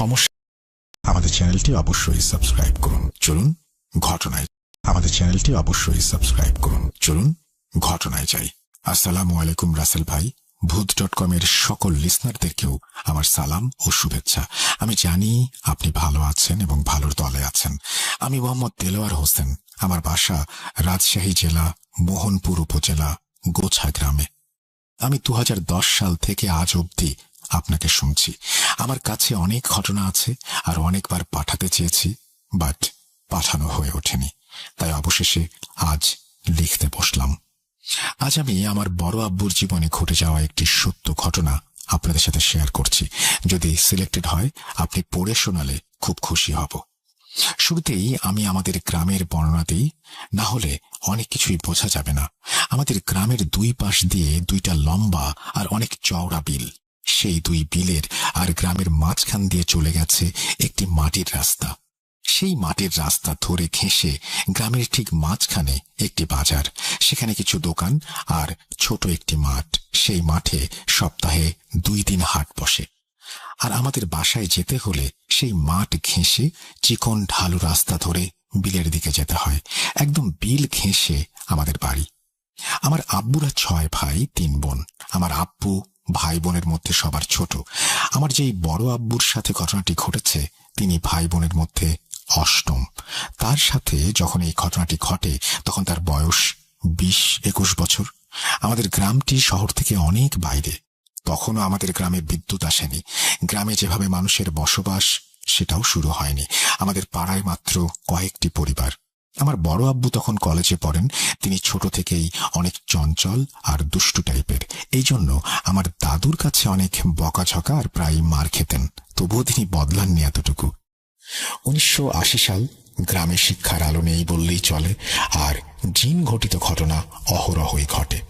সমস্যা। আমাদের চ্যানেলটি অবশ্যই সাবস্ক্রাইব করুন। চলুন ঘটনায় ঘটনায় যাই। আসসালামু আলাইকুম রাসেল ভাই। ভূত.com এর সকল লিসনারদেরকেও আমার সালাম ও শুভেচ্ছা। আমি জানি আপনি ভালো আছেন এবং ভালোর দলে আছেন। আমি মোহাম্মদ দেলোয়ার হোসেন। আমার বাসা রাজশাহী জেলা মোহনপুর উপজেলা গোছা গ্রামে। আমি 2010 সাল থেকে আজ অবধি আপনাকে শুনছি। আমার কাছে অনেক ঘটনা আছে আর অনেকবার পাঠাতে চেয়েছি, বাট পাঠানো হয়ে ওঠেনি। তাই অবশেষে আজ লিখতে বসলাম। আজ আমি আমার বড় আব্বুর জীবনে ঘটে যাওয়া একটি সত্য ঘটনা আপনাদের সাথে শেয়ার করছি। যদি সিলেক্টেড হয় আপনি পড়ে শোনালে খুব খুশি হব। শুরুতেই আমি আমাদের গ্রামের বর্ণনা দিই, না হলে অনেক কিছুই বোঝা যাবে না। আমাদের গ্রামের দুই পাশ দিয়ে দুইটা লম্বা আর অনেক চওড়া বিল। সেই দুই বিলের আর গ্রামের মাঝখান দিয়ে চলে গেছে একটি মাটির রাস্তা। সেই মাটির রাস্তা ধরে ঘেঁষে গ্রামের ঠিক মাঝখানে একটি বাজার, সেখানে কিছু দোকান আর ছোট একটি মাঠ। সেই মাঠে সপ্তাহে 2 দিন হাট বসে। আর আমাদের বাসায় যেতে হলে সেই মাঠ ঘেঁষে চিকন ঢালু রাস্তা ধরে বিলের দিকে যেতে হয়। একদম বিল ঘেঁষে আমাদের বাড়ি। আমার আব্বুরা 6 ভাই 3 বোন। আমার আব্বু ভাই বোনের মধ্যে সবার ছোট। আমার যেই বড় আব্বুর সাথে ঘটনাটি ঘটেছে তিনি ভাই বোনের মধ্যে অষ্টম। তার সাথে যখন এই ঘটনাটি ঘটে তখন তার বয়স 20-21 বছর। আমাদের গ্রামটি শহর থেকে অনেক বাইরে। তখনও আমাদের গ্রামে বিদ্যুৎ আসেনি। গ্রামে যেভাবে মানুষের বসবাস সেটাও শুরু হয়নি। আমাদের পাড়ায় মাত্র কয়েকটি পরিবার। আমার বড় আব্বু তখন কলেজে পড়েন। তিনি ছোট থেকেই অনেক চঞ্চল আর দুষ্টু টাইপের। এই জন্য আমার দাদুর কাছে অনেক বকাঝকা আর প্রায় মার খেতেন। তবুও তিনি বদলাননি এতটুকু। 1980 সাল। গ্রামে শিক্ষার আলো নেই বললেই চলে, আর জিন ঘটিত ঘটনা অহরহই ঘটে।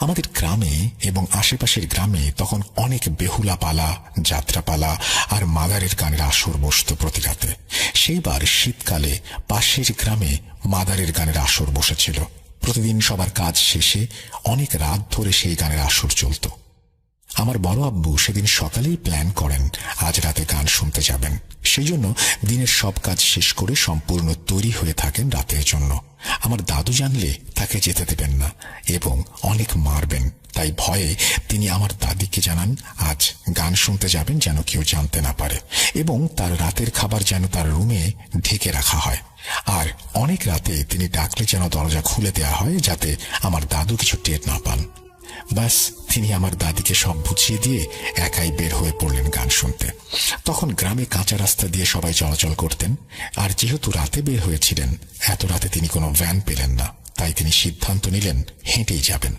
আমাদের গ্রামে এবং আশেপাশের গ্রামে তখন অনেক বেহুলা পালা, যাত্রাপালা আর মাদারের গানের আসর বসত প্রতি রাতে। সেইবার শীতকালে পাশের গ্রামে মাদারের গানের আসর বসেছিল। প্রতিদিন সবার কাজ শেষে অনেক রাত ধরে সেই গানের আসর চলত। আমার বড় আব্বু সেদিন সকালেই প্ল্যান করেন আজ রাতে গান শুনতে যাবেন। সেই জন্য দিনের সব কাজ শেষ করে সম্পূর্ণ তৈরি হয়ে থাকেন রাতের জন্য। আমার দাদু জানলে তাকে যেতে দেবেন না এবং অনেক মারবেন। তাই ভয়ে তিনি আমার দাদিকে জানান আজ গান শুনতে যাবেন যেন কেউ জানতে না পারে, এবং তার রাতের খাবার যেন তার রুমে ঢেকে রাখা হয়। আর অনেক রাতে তিনি ডাকলে যেন দরজা খুলে দেয়া হয় যাতে আমার দাদু কিছু টের না পান। ব্যাস, তিনি আমার দাদিকে সব বুঝিয়ে দিয়ে একাই বের হয়ে পড়লেন গান শুনতে। তখন গ্রামে কাঁচা রাস্তা দিয়ে সবাই চলাচল করতেন, আর যেহেতু রাতে বের হয়েছিলেন, এত রাতে তিনি কোনো ভ্যান পেলেন না। তাই তিনি সিদ্ধান্ত নিলেন হেঁটেই যাবেন।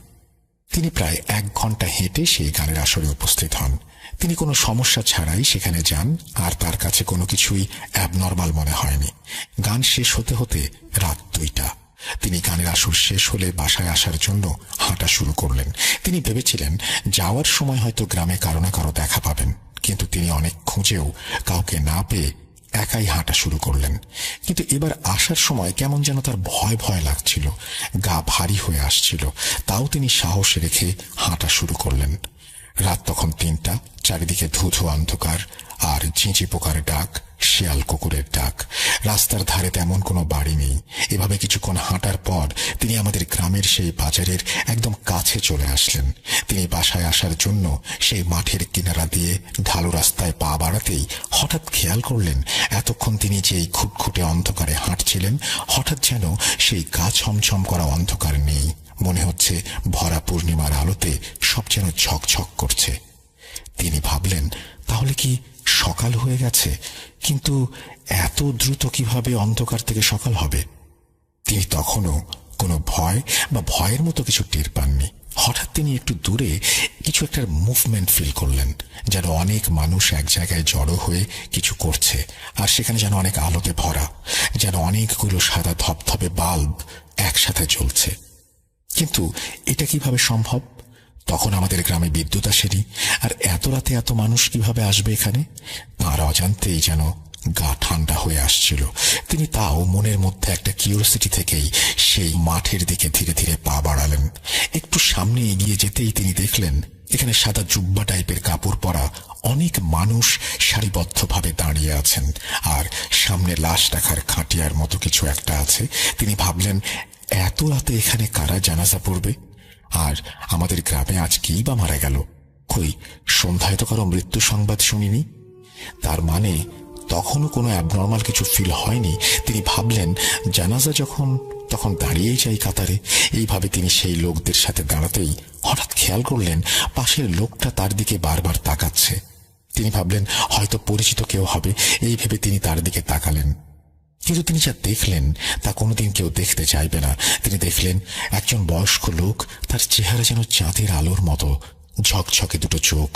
তিনি প্রায় 1 ঘন্টা হেঁটে সেই গানের আসরে উপস্থিত হন। তিনি কোনো সমস্যা ছাড়াই সেখানে যান, আর তার কাছে কোনো কিছুই অ্যাবনর্মাল মনে হয়নি। গান শেষ হতে হতে রাত 2টা। তিনি গানের আসর শেষ হলে বাসায় আসার জন্য হাঁটা শুরু করলেন। তিনি ভেবেছিলেন যাওয়ার সময় হয়তো গ্রামে কারো না কারো দেখা পাবেন, কিন্তু তিনি অনেক খুঁজেও কাউকে না পেয়ে একাই হাঁটা শুরু করলেন। কিন্তু এবার আসার সময় কেমন যেন তার ভয় ভয় লাগছিল, গা ভারী হয়ে আসছিল। তাও তিনি সাহস রেখে হাঁটা শুরু করলেন। রাত তখন 3টা। চারিদিকে ধুধু অন্ধকার আর ঝিঁঝি পোকার ডাক, শিয়াল কুকুরের ডাক। রাস্তার ধারে তেমন কোনো বাড়ি নেই। এভাবে কিছুক্ষণ হাঁটার পর তিনি আমাদের গ্রামের সেই বাজারের একদম কাছে চলে আসলেন। তিনি বাসায় আসার জন্য সেই মাঠের কিনারা দিয়ে ঢালু রাস্তায় পা বাড়াতেই হঠাৎ খেয়াল করলেন এতক্ষণ তিনি যেই খুটখুটে অন্ধকারে হাঁটছিলেন, হঠাৎ যেন সেই গা ছমছম করা অন্ধকার নেই। মনে হচ্ছে ভরা পূর্ণিমার আলোতে সব যেন ঝকঝক করছে। তিনি ভাবলেন তাহলে কি সকাল হয়ে গেছে? কিন্তু এত দ্রুত কিভাবে অন্ধকার থেকে সকাল হবে? তিনি তখনও কোনো ভয় বা ভয়ের মতো কিছু টের পাননি। হঠাৎ তিনি একটু দূরে কিছু একটা মুভমেন্ট ফিল করলেন, যেন অনেক মানুষ এক জায়গায় জড়ো হয়ে কিছু করছে, আর সেখানে যেন অনেক আলোতে ভরা, যেন অনেকগুলো সাদা ধপধপে বাল্ব একসাথে জ্বলছে। কিন্তু এটা কিভাবে সম্ভব? তখন আমাদের গ্রামে বিদ্যুৎ আসেনি, আর এত রাতে এত মানুষ কিভাবে আসবে এখানে? তার অজান্তেই যেন গা ঠান্ডা হয়ে আসছিল। তিনি তাও মনের মধ্যে একটা কিউরিওসিটি থেকেই সেই মাঠের দিকে ধীরে ধীরে পা বাড়ালেন। একটু সামনে এগিয়ে যেতেই তিনি দেখলেন এখানে সাদা জুব্বা টাইপের কাপড় পরা অনেক মানুষ সারিবদ্ধভাবে দাঁড়িয়ে আছেন, আর সামনে লাশ রাখার খাটিয়ার মতো কিছু একটা আছে। তিনি ভাবলেন, এত রাতে এখানে কারা জানাজা পড়বে? আর আমাদের গ্রামে আজ কেই বা মারা গেল? কই, সন্ধ্যায় তো কারো মৃত্যু সংবাদ শুনিনি। তার মানে তখনও কোনো অ্যাবনর্মাল কিছু ফিল হয়নি। তিনি ভাবলেন, জানাজা যখন তখন দাঁড়িয়েই যাই কাতারে। এইভাবে তিনি সেই লোকদের সাথে দাঁড়াতেই হঠাৎ খেয়াল করলেন পাশের লোকটা তার দিকে বারবার তাকাচ্ছে। তিনি ভাবলেন হয়তো পরিচিত কেউ হবে, এই ভেবে তিনি তার দিকে তাকালেন। কিন্তু তিনি যা দেখলেন তা কোনোদিন কেউ দেখতে চাইবে না। তিনি দেখলেন একজন বয়স্ক লোক, তার চেহারা যেন চাঁদের আলোর মতো, ঝকঝকে দুটো চোখ।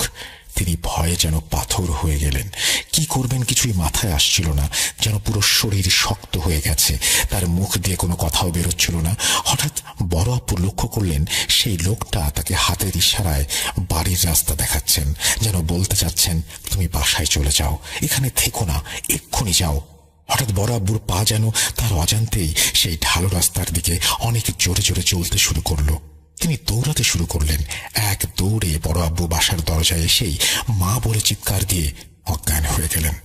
তিনি ভয়ে যেন পাথর হয়ে গেলেন। কি করবেন কিছুই মাথায় আসছিল না, যেন পুরো শরীর শক্ত হয়ে গেছে। তার মুখ দিয়ে কোনো কথাও বেরোচ্ছিল না। হঠাৎ বড় আপু লক্ষ্য করলেন সেই লোকটা তাকে হাতের ইশারায় বাড়ির রাস্তা দেখাচ্ছেন, যেন বলতে চাচ্ছেন, তুমি বাসায় চলে যাও, এখানে থেকো না, এক্ষুনি যাও। হঠাৎ বড় আব্বুর পা যেন তার অজান্তেই সেই ঢালু রাস্তার দিকে অনেক জোরে জোরে চলতে শুরু করলো। তিনি দৌড়াতে শুরু করলেন। এক দৌড়ে বড় আব্বু বাসার দরজায় এসেই মা বলে চিৎকার দিয়ে অজ্ঞান হয়ে গেলেন।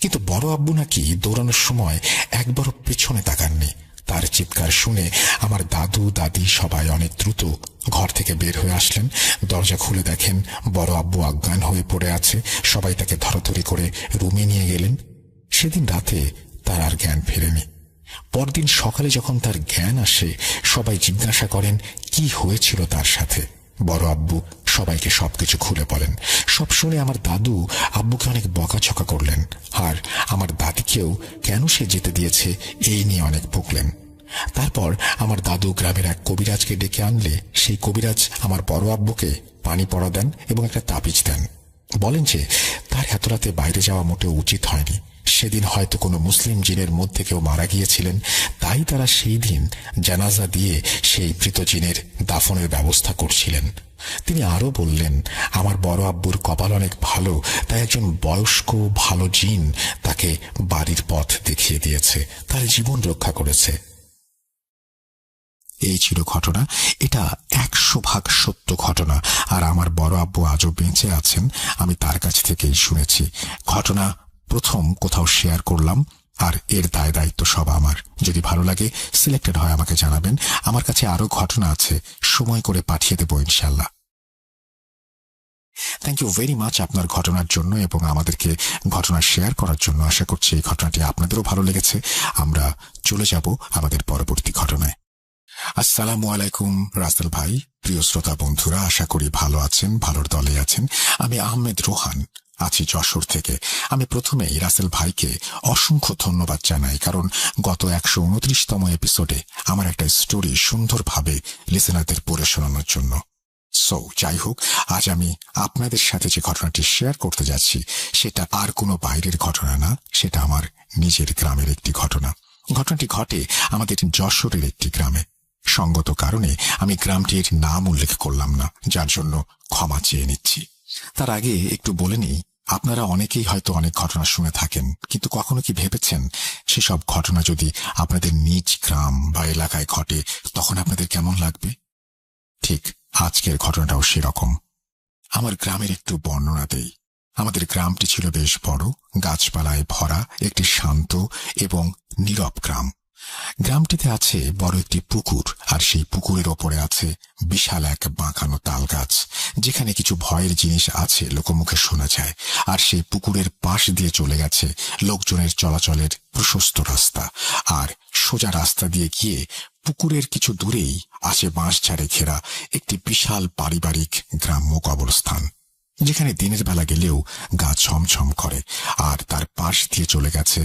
কিন্তু বড় আব্বু নাকি দৌড়ানোর সময় একবারও পেছনে তাকাননি। তার চিৎকার শুনে আমার দাদু দাদি সবাই অনেক দ্রুত ঘর থেকে বের হয়ে আসলেন। দরজা খুলে দেখেন বড় আব্বু অজ্ঞান হয়ে পড়ে আছে। সবাই তাকে ধরাধরি করে রুমে নিয়ে গেলেন। সেদিন রাতে তার আর জ্ঞান ফেরেনি। পরদিন সকালে যখন তার জ্ঞান আসে, সবাই জিজ্ঞাসা করেন কি হয়েছিল তার সাথে। বড় আব্বু সবাইকে সবকিছু খুলে বলেন। সব শুনে আমার দাদু আব্বুকে অনেক বকাঝকা করলেন, আর আমার দাদিকেও কেন সে যেতে দিয়েছে এই নিয়ে অনেক বকলেন। তারপর আমার দাদু গ্রামের এক কবিরাজকে ডেকে আনলে সেই কবিরাজ আমার বড় আব্বুকে পানি পড়া দেন এবং একটা তাবিজ দেন। বলেন যে তার এত রাতে বাইরে যাওয়া মোটেও উচিত হয়নি। সেদিন হয়তো কোনো মুসলিম জিনের মধ্যে কেউ মারা গিয়েছিলেন, তাই তারা সেই দিন জানাজা দিয়ে সেই মৃত জিনের দাফনের ব্যবস্থা করছিলেন। তিনি আরো বললেন, আমার বড় আব্বুর কপাল অনেক ভালো, তাই একজন বয়স্ক ভালো জিন তাকে বাড়ির পথ দেখিয়ে দিয়েছে, তার জীবন রক্ষা করেছে। এই ছিল ঘটনা। এটা 100% সত্য ঘটনা, আর আমার বড় আব্বু আজও বেঁচে আছেন। আমি তার কাছ থেকেই শুনেছি। ঘটনা প্রথম কোথাও শেয়ার করলাম, আর এর দায় দায়িত্ব সব আমার। যদি ভালো লাগে, সিলেক্টেড হয় আমাকে জানাবেন। আমার কাছে আরো ঘটনা আছে, সময় করে পাঠিয়ে দেবো ইনশাল্লাহ। থ্যাংক ইউ ভেরি মাচ আপনার ঘটনার জন্য এবং আমাদেরকে ঘটনা শেয়ার করার জন্য। আশা করছি এই ঘটনাটি আপনাদেরও ভালো লেগেছে। আমরা চলে যাব আমাদের পরবর্তী ঘটনায়। আসসালামু আলাইকুম রাসেল ভাই, প্রিয় শ্রোতা বন্ধুরা, আশা করি ভালো আছেন, ভালোর দলে আছেন। আমি আহমেদ রোহান, আছি যশোর থেকে। আমি প্রথমেই রাসেল ভাইকে অসংখ্য ধন্যবাদ জানাই, কারণ গত 129তম এপিসোডে আমার একটা স্টোরি সুন্দরভাবে লিসেনারদের পড়ে শোনানোর জন্য। যাই হোক, আজ আমি আপনাদের সাথে যে ঘটনাটি শেয়ার করতে যাচ্ছি সেটা আর কোনো বাইরের ঘটনা না, সেটা আমার নিজের গ্রামের একটি ঘটনা। ঘটনাটি ঘটে আমাদের যশোরের একটি গ্রামে। সঙ্গত কারণে আমি গ্রামটির নাম উল্লেখ করলাম না, যার জন্য ক্ষমা চেয়ে নিচ্ছি। তার আগে একটু বলে নিই, আপনারা অনেকেই হয়তো অনেক ঘটনা শুনে থাকেন, কিন্তু কখনো কি ভেবেছেন সেসব ঘটনা যদি আপনাদের নিজ গ্রাম বা এলাকায় ঘটে তখন আপনাদের কেমন লাগবে? ঠিক আজকের ঘটনাটাও সেরকম। আমার গ্রামের একটু বর্ণনা দেই। আমাদের গ্রামটি ছিল বেশ বড়, গাছপালায় ভরা একটি শান্ত এবং নীরব গ্রাম। গ্রামটিতে আছে বড় একটি পুকুর, আর সেই পুকুরের ওপরে আছে বিশাল এক বাঁকানো তাল গাছ, যেখানে কিছু ভয়ের জিনিস আছে লোকমুখে শোনা যায়। আর সেই পুকুরের পাশ দিয়ে চলে গেছে লোকজনের চলাচলের প্রশস্ত রাস্তা, আর সোজা রাস্তা দিয়ে গিয়ে পুকুরের কিছু দূরেই আছে বাঁশঝাড়ে ঘেরা একটি বিশাল পারিবারিক গ্রাম্য কবরস্থান, যেখানে দিনের বেলা গেলেও গা ছমছম করে। আর তার পাশ দিয়ে চলে গেছে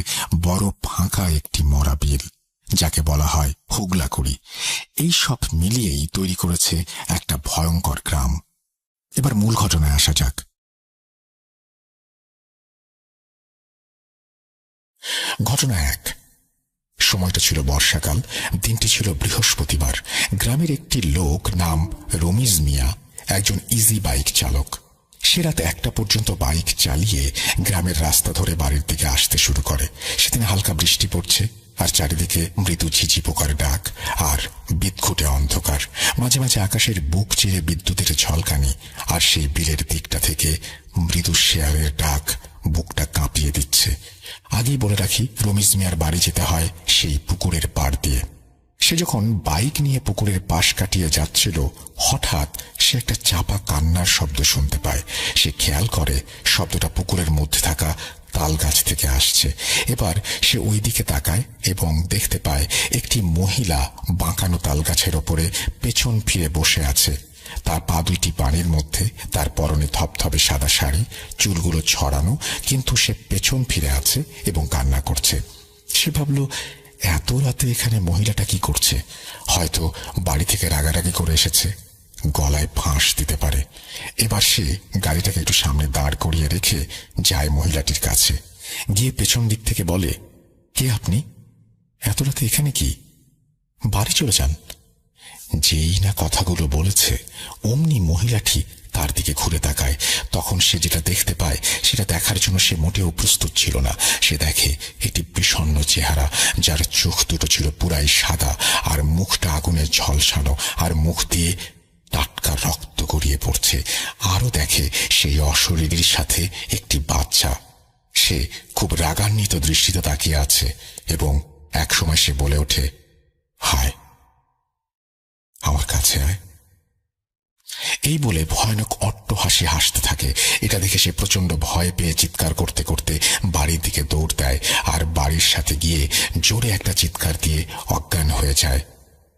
বড় ফাঁকা একটি মরা বিল, যাকে বলা হয় হুগলাকুড়ি। এই সব মিলিয়েই তৈরি করেছে একটা ভয়ঙ্কর গ্রাম। এবার মূল ঘটনায় আসা যাক। ঘটনা 1। সময়টা ছিল বর্ষাকাল, দিনটি ছিল বৃহস্পতিবার। গ্রামের একটি লোক নাম রমিজ মিয়া একজন ইজি বাইক চালক। সে রাত 1টা পর্যন্ত বাইক চালিয়ে গ্রামের রাস্তা ধরে বাড়ির দিকে আসতে শুরু করে। সেদিন হালকা বৃষ্টি পড়ছে, আর চারিদিকে মৃদু ঝিঝি পোকার ডাক আর বিদঘুটে অন্ধকার। মাঝে মাঝে আকাশের বুক চিরে বিদ্যুতের ঝলকানি, আর সেই বিলের দিকটা থেকে মৃদু শেয়ালের ডাক বুকটা কাঁপিয়ে দিচ্ছে। আগেই বলে রাখি, রমিজ মিয়ার বাড়ি যেতে হয় সেই পুকুরের পাড় দিয়ে। সে যখন বাইক নিয়ে পুকুরের পাশ কাটিয়ে যাচ্ছিল, হঠাৎ সে একটা চাপা কান্নার শব্দ শুনতে পায়। সে খেয়াল করে শব্দটা পুকুরের মধ্যে থাকা তাল গাছ থেকে আসছে। এবার সে ওই দিকে তাকায় এবং দেখতে পায় একটি মহিলা বাঁকানো তাল গাছের ওপরে পেছন ফিরে বসে আছে। তার পা দুইটি পানির মধ্যে, তার পরনে থপথপে সাদা শাড়ি, চুলগুলো ছড়ানো, কিন্তু সে পেছন ফিরে আছে এবং কান্না করছে। সে ভাবল, এত রাতে এখানে মহিলাটা কি করছে? হয়তো বাড়ি থেকে রাগারাগি করে এসেছে, গলায় ফাঁস দিতে পারে। এবার সে গাড়িটাকে একটু সামনে দাঁড় করিয়ে রেখে যায় মহিলাটির কাছে, গিয়ে পেছন দিক থেকে বলে, কে আপনি? এত রাতে এখানে কি? বাড়ি চলে যান। যেই না কথাগুলো বলেছে, অমনি মহিলাটি তার দিকে ঘুরে তাকায়। তখন সে যেটা দেখতে পায়, সেটা দেখার জন্য সে মোটেও প্রস্তুত ছিল না। সে দেখে একটি বিষণ্ণ চেহারা, যার চোখ দুটো ছিল পুরাই সাদা, আর মুখটা আগুনে ঝলসানো, আর মুখ দিয়ে টাটকা রক্ত গড়িয়ে পড়ছে। আরো দেখে সেই অশরীরীর সাথে একটি বাচ্চা। সে খুব রাগান্বিত দৃষ্টিতে তাকিয়ে আছে এবং একসময় সে বলে ওঠে, হায়, আমার কাছে আয়। এই বলে ভয়ানক অট্টহাসি হাসতে থাকে। এটা দেখে সে প্রচন্ড ভয় পেয়ে চিৎকার করতে করতে বাড়ির দিকে দৌড় দেয়, আর বাড়ির সাথে গিয়ে জোরে একটা চিৎকার দিয়ে অজ্ঞান হয়ে যায়।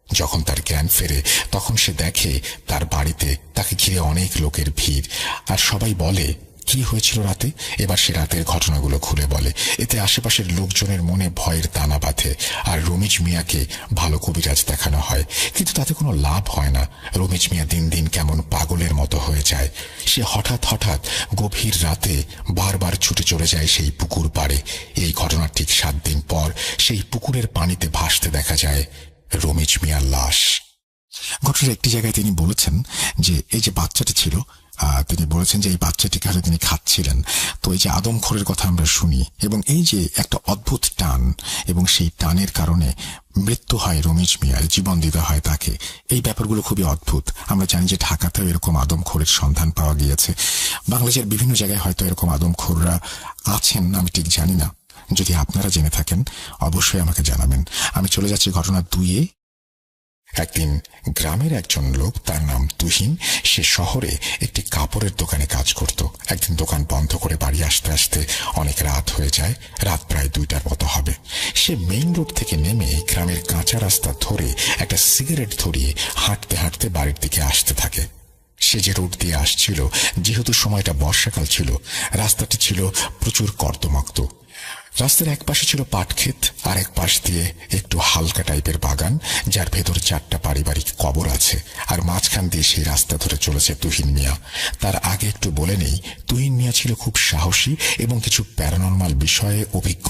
যখন তার জ্ঞান ফেরে, তখন সে দেখে তার বাড়িতে তাকে ঘিরে অনেক লোকের ভিড়, আর সবাই বলে কি হয়েছিল রাতে। এবার সে রাতের ঘটনাগুলো খুলে বলে। এতে আশেপাশের লোকজনের মনে ভয়ের দানা বাঁধে, আর রমিজ মিয়াকে ভালো কবিরাজ দেখানো হয়, কিন্তু তাতে কোনো লাভ হয় না। রমিজ মিয়া দিন দিন কেমন পাগলের মতো হয়ে যায়। সে হঠাৎ হঠাৎ গভীর রাতে বারবার ছুটে চলে যায় সেই পুকুর পাড়ে। এই ঘটনার ঠিক 7 দিন পর সেই পুকুরের পানিতে ভাসতে দেখা যায় রমিজ মিয়ার লাশ। ঘটনার একটি জায়গায় তিনি বলেছেন যে এই যে বাচ্চাটি ছিল, তিনি বলেছেন যে এই বাচ্চাটিকে হয়তো তিনি খাচ্ছিলেন। তো এই যে আদমখোরের কথা আমরা শুনি, এবং এই যে একটা অদ্ভুত টান, এবং সেই টানের কারণে মৃত্যু হয় রমিজ মিয়ার, জীবন দিতে হয় তাকে, এই ব্যাপারগুলো খুবই অদ্ভুত। আমরা জানি যে ঢাকাতেও এরকম আদমখোরের সন্ধান পাওয়া গিয়েছে। বাংলাদেশের বিভিন্ন জায়গায় হয়তো এরকম আদমখোররা আছেন, আমি ঠিক জানি না। যদি আপনারা জেনে থাকেন অবশ্যই আমাকে জানাবেন। আমি চলে যাচ্ছি ঘটনা 2-এ। একদিন গ্রামের একজন লোক, তার নাম তুহিন, সে শহরে একটি কাপড়ের দোকানে কাজ করত। একদিন দোকান বন্ধ করে বাড়ি আসতে আসতে অনেক রাত হয়ে যায়। রাত প্রায় 2টার মতো হবে। সে মেইন রোড থেকে নেমে গ্রামের কাঁচা রাস্তা ধরে একটা সিগারেট ধরিয়ে হাঁটতে হাঁটতে বাড়ির দিকে আসতে থাকে। সে যে রোড দিয়ে আসছিল, যেহেতু সময়টা বর্ষাকাল ছিল, রাস্তাটি ছিল প্রচুর কর্দমাক্ত। রাস্তার এক পাশে ছিল পাট ক্ষেত, আর এক পাশ দিয়ে একটু হালকা টাইপের বাগান, যার ভেতর 4টা পারিবারিক কবর আছে। আর মাঝখান দিয়ে সেই রাস্তা ধরে চলেছে তুহিন মিয়া। তার আগে একটু বলে নেই, তুহিন মিয়া ছিল খুব সাহসী এবং কিছু প্যারানর্মাল বিষয়ে অভিজ্ঞ।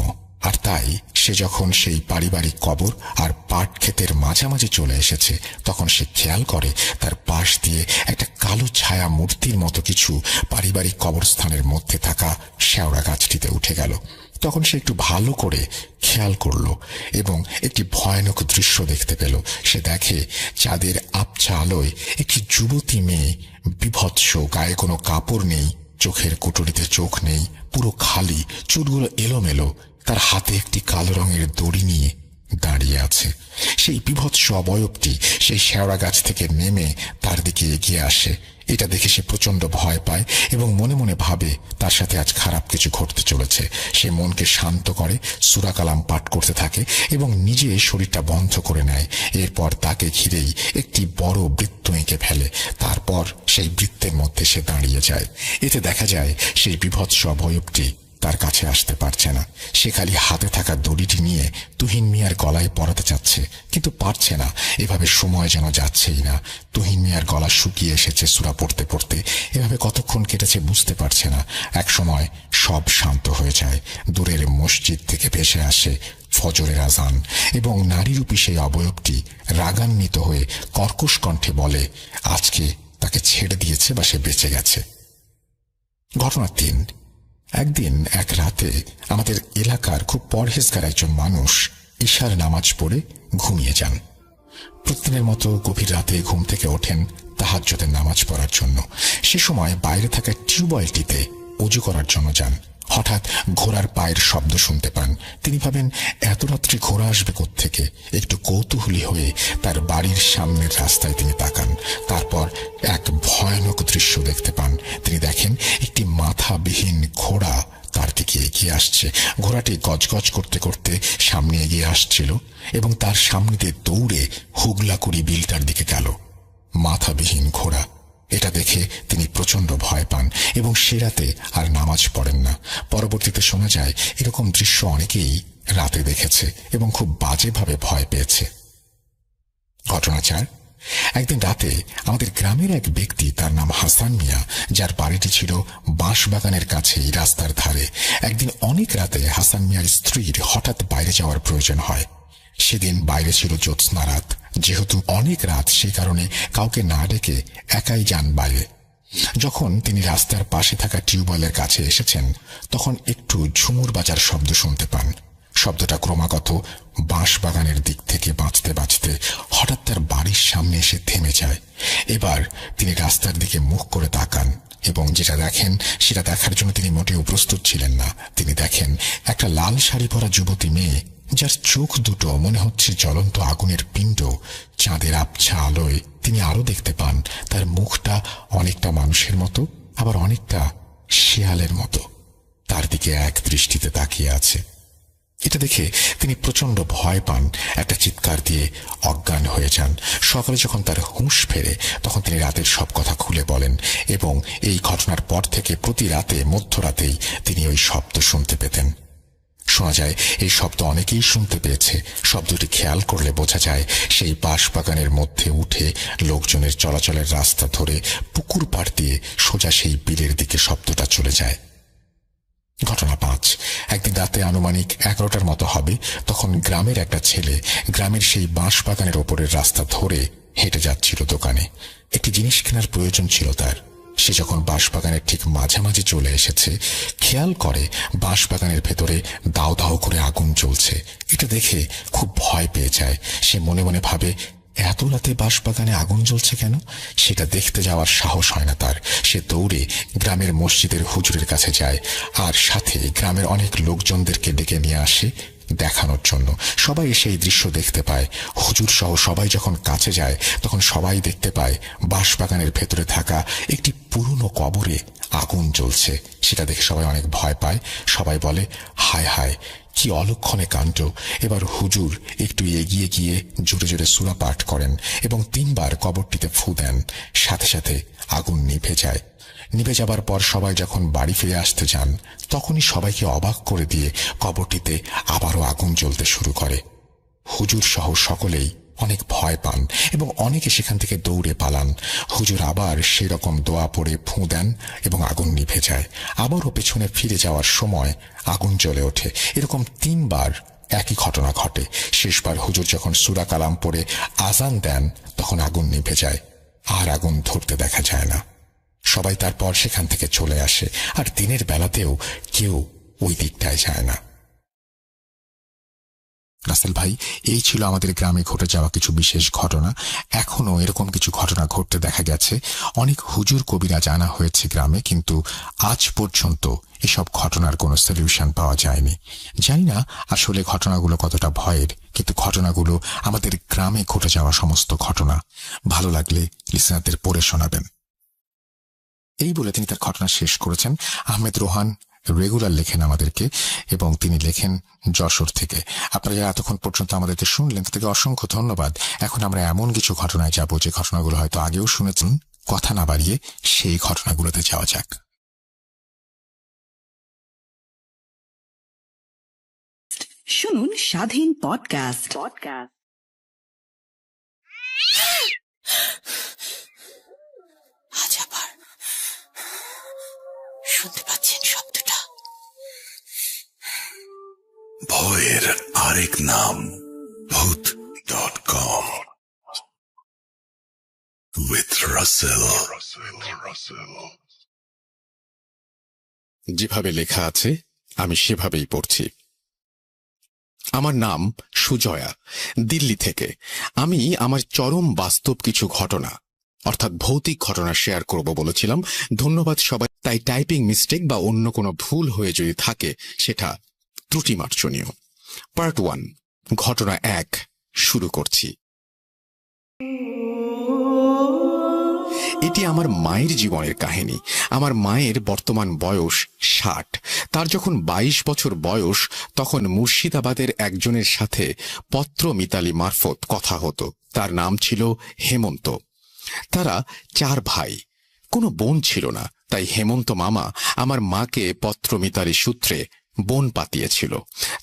আর তাই সে যখন সেই পারিবারিক কবর আর পাট ক্ষেতের মাঝামাঝি চলে এসেছে, তখন সে খেয়াল করে তার পাশ দিয়ে একটা কালো ছায়া মূর্তির মতো কিছু পারিবারিক কবরস্থানের মধ্যে থাকা শেওড়া গাছটিতে উঠে গেল। তখন সে একটু ভালো করে খেয়াল করলো এবং একটি ভয়ানক দৃশ্য দেখতে পেল। সে দেখে চাঁদের আবছা আলোয় একটি যুবতী মেয়ে, বিভৎস, গায়ে কোনো কাপড় নেই, চোখের কুটুরিতে চোখ নেই, পুরো খালি, চুলগুলো এলোমেলো, তার হাতে একটি কালো রঙের দড়ি নিয়ে দাঁড়িয়ে আছে। সেই বিভৎস অবয়বটি সেই শেওড়া গাছ থেকে নেমে তার দিকে এগিয়ে আসে। এটা দেখে সে প্রচন্ড ভয় পায় এবং মনে মনে ভাবে তার সাথে আজ খারাপ কিছু ঘটতে চলেছে। সে মনকে শান্ত করে, সূরা কালাম পাঠ করতে থাকে এবং নিজে শরীরটা বন্ধ করে নেয়। এরপর তাকে ঘিরেই একটি বড় বৃত্ত এঁকে ফেলে। তারপর সেই বৃত্তের মধ্যে সে দাঁড়িয়ে যায়। এতে দেখা যায় সেই বিভৎস অবয়বটি তার কাছে আসতে পারছে না। সে খালি হাতে থাকা দড়িটি নিয়ে তুহিন মিয়ার গলায় পরাতে চাচ্ছে, কিন্তু পারছে না। এভাবে সময় যেন যাচ্ছেই না। তুহিন মিয়ার গলা শুকিয়ে এসেছে সূরা পড়তে পড়তে। এভাবে কতক্ষণ কেটেছে বুঝতে পারছে না। এক সময় সব শান্ত হয়ে যায়। দূরের মসজিদ থেকে ভেসে আসে ফজরের আজান এবং নারীরূপী সেই অবয়বটি রাগান্বিত হয়ে কর্কশ কণ্ঠে বলে আজকে তাকে ছেড়ে দিয়েছে বা সে বেঁচে গেছে। ঘটনা 3। একদিন এক রাতে আমাদের এলাকার খুব পরহেজগার একজন মানুষ ঈশার নামাজ পড়ে ঘুমিয়ে যান। প্রতিদিনের মতো গভীর রাতে ঘুম থেকে ওঠেন তাহাজ্জুদের নামাজ পড়ার জন্য। সে সময় বাইরে থাকা টিউবওয়েলটিতে অজু করার জন্য যান। হঠাৎ ঘোড়ার পায়ের শব্দ শুনতে পান। তিনি ভাবেন এত রাত্রে ঘোড়া আসবে কোত্থেকে। একটু কৌতূহলী হয়ে তার বাড়ির সামনের রাস্তায় তিনি তাকান। তারপর এক ভয়ানক দৃশ্য দেখতে পান। তিনি দেখেন একটি মাথাবিহীন ঘোড়া তার দিকে এগিয়ে আসছে। ঘোড়াটি গজগজ করতে করতে সামনে এগিয়ে আসছিল এবং তার সামনে দিয়ে দৌড়ে হুগলাকুড়ি বিলটার দিকে গেল। মাথাবিহীন ঘোড়া, এটা দেখে তিনি প্রচন্ড ভয় পান এবং সে রাতে আর নামাজ পড়েন না। পরবর্তীতে শোনা যায় এরকম দৃশ্য অনেকেই রাতে দেখেছে এবং খুব বাজেভাবে ভয় পেয়েছে। ঘটনা 4। একদিন রাতে আমাদের গ্রামের এক ব্যক্তি, তার নাম হাসান মিয়া, যার বাড়িটি ছিল বাঁশবাগানের কাছেই রাস্তার ধারে। একদিন অনেক রাতে হাসান মিয়ার স্ত্রীর হঠাৎ বাইরে যাওয়ার প্রয়োজন হয়। সেদিন বাইরে ছিল জ্যোৎস্না রাত। যেহেতু অনেক রাত, সেই কারণে কাউকে না ডেকে একাই যান বাইরে। যখন তিনি রাস্তার পাশে থাকা টিউবওয়েলের কাছে এসেছেন, তখন একটু ঝুমুর বাজার শব্দ শুনতে পান। শব্দটা ক্রমাগত বাঁশবাগানের দিক থেকে বাঁচতে বাঁচতে হঠাৎ তার বাড়ির সামনে এসে থেমে যায়। এবার তিনি রাস্তার দিকে মুখ করে তাকান এবং যেটা দেখেন সেটা দেখার জন্য তিনি মোটেও প্রস্তুত ছিলেন না। তিনি দেখেন একটা লাল শাড়ি পরা যুবতী মেয়ে, যার চোখ দুটো মনে হচ্ছে জ্বলন্ত আগুনের পিণ্ড। চাঁদের আবছা আলোয় তিনি আরো দেখতে পান তার মুখটা অনেকটা মানুষের মতো, আবার অনেকটা শেয়ালের মতো তার দিকে এক দৃষ্টিতে তাকিয়ে আছে। এটা দেখে তিনি প্রচন্ড ভয় পান, একটা চিৎকার দিয়ে অজ্ঞান হয়ে যান। সকালে যখন তার হুঁশ ফেরে, তখন তিনি রাতের সব কথা খুলে বলেন এবং এই ঘটনার পর থেকে প্রতি রাতে মধ্যরাতেই তিনি ওই শব্দ শুনতে পেতেন। শোনা যায় এই শব্দ অনেকেই শুনতে পেয়েছে। শব্দটি খেয়াল করলে বোঝা যায় সেই বাঁশবাগানের মধ্যে উঠে লোকজনের চলাচলের রাস্তা ধরে পুকুর পাড় দিয়ে সোজা সেই বিলের দিকে শব্দটা চলে যায়। ঘটনা 5। একদিন রাতে আনুমানিক 11টার মতো হবে, তখন গ্রামের একটা ছেলে গ্রামের সেই বাঁশবাগানের ওপরের রাস্তা ধরে হেঁটে যাচ্ছিল দোকানে। একটি জিনিস কেনার প্রয়োজন ছিল তার। সে যখন বাঁশবাগানের ঠিক মাঝামাঝি চলে এসেছে, খেয়াল করে বাঁশবাগানের ভেতরে দাও দাও করে আগুন জ্বলছে। এটা দেখে খুব ভয় পেয়ে যায়। সে মনে মনে ভাবে, এত রাতে বাঁশবাগানে আগুন জ্বলছে কেন? সেটা দেখতে যাওয়ার সাহস হয় না তার। সে দৌড়ে গ্রামের মসজিদের হুজুরের কাছে যায় আর সাথে গ্রামের অনেক লোকজনদেরকে ডেকে নিয়ে আসে দেখানোর জন্য। সবাই এসে এই দৃশ্য দেখতে পায়। হুজুর সহ সবাই যখন কাছে যায়, তখন সবাই দেখতে পায় বাঁশবাগানের ভেতরে থাকা একটি পুরনো কবরে আগুন জ্বলছে। সেটা দেখে সবাই অনেক ভয় পায়। সবাই বলে, হায় হায়, কি অলক্ষণে কাণ্ড। এবার হুজুর একটু এগিয়ে গিয়ে জোরে জোরে সূরা পাঠ করেন এবং 3 বার কবরটিতে ফু দেন। সাথে সাথে আগুন নিভে যায়। নিভে যাবার পর সবাই যখন বাড়ি ফিরে আসতে যান, তখনই সবাইকে অবাক করে দিয়ে কবরটিতে আবারও আগুন জ্বলতে শুরু করে। হুজুর সহ সকলেই অনেক ভয় পান এবং অনেকে সেখান থেকে দৌড়ে পালান। হুজুর আবার সেরকম দোয়া পড়ে ফু দেন এবং আগুন নিভে যায়। আবারও পেছনে ফিরে যাওয়ার সময় আগুন জ্বলে ওঠে। এরকম 3 বার একই ঘটনা ঘটে। শেষবার হুজুর যখন সূরা কালাম পড়ে আজান দেন, তখন আগুন নিভে যায়। আর আগুন ধরতে দেখা যায় না। সবাই তারপর সেখান থেকে চলে আসে, আর দিনের বেলাতেও কেউ ওই দিকটায় যায় না। রাসেল ভাই, এই ছিল আমাদের গ্রামে ঘটে যাওয়া কিছু বিশেষ ঘটনা। এখনো এরকম কিছু ঘটনা ঘটতে দেখা গেছে। অনেক হুজুর কবিরা জানা হয়েছে গ্রামে, কিন্তু আজ পর্যন্ত এসব ঘটনার কোনো সলিউশন পাওয়া যায়নি। জানি না আসলে ঘটনাগুলো কতটা ভয়ের, কিন্তু ঘটনাগুলো আমাদের গ্রামে ঘটে যাওয়া সমস্ত ঘটনা। ভালো লাগলে লিসেনারদের পড়ে শোনাবেন। এই বলে তিনি তার ঘটনা শেষ করেছেন। আহমেদ রোহান রেগুলার লেখেন আমাদেরকে এবং তিনি লেখেন যশোর থেকে। আপনারা যারা এতক্ষণ পর্যন্ত আমাদেরকে শুনলেন, তাদেরকে অসংখ্য ধন্যবাদ। এখন আমরা এমন কিছু ঘটনায় যাব যে ঘটনাগুলো হয়তো আগেও শুনেছেন। কথা না বাড়িয়ে সেই ঘটনাগুলোতে যাওয়া যাক। শুনুন স্বাধীন পডকাস্ট। আজ আবার শুনতে পাচ্ছেন শব্দটা? ভয়ের আরেক নাম ভূত.com with Russell. যেভাবে লেখা আছে আমি সেভাবেই পড়ছি। আমার নাম সুজয়া, দিল্লি থেকে। আমি আমার চরম বাস্তব কিছু ঘটনা, অর্থাৎ ভৌতিক ঘটনা শেয়ার করব বলেছিলাম। ধন্যবাদ সবাই। তাই টাইপিং মিস্টেক বা অন্য কোনো ভুল হয়ে যদি থাকে সেটা ত্রুটি মার্জনীয়। পার্ট 1, ঘটনা 1 শুরু করছি। এটি আমার মায়ের জীবনের কাহিনী। আমার মায়ের বর্তমান বয়স 60। তার যখন 22 বছর বয়স তখন মুর্শিদাবাদের একজনের সাথে পত্র মিতালি মারফত কথা হতো। তার নাম ছিল হেমন্ত। তারা 4 ভাই, কোনো বোন ছিল না। তাই হেমন্ত মামা আমার মাকে পত্র মিতালি সূত্রে বোন পাতিয়েছিল।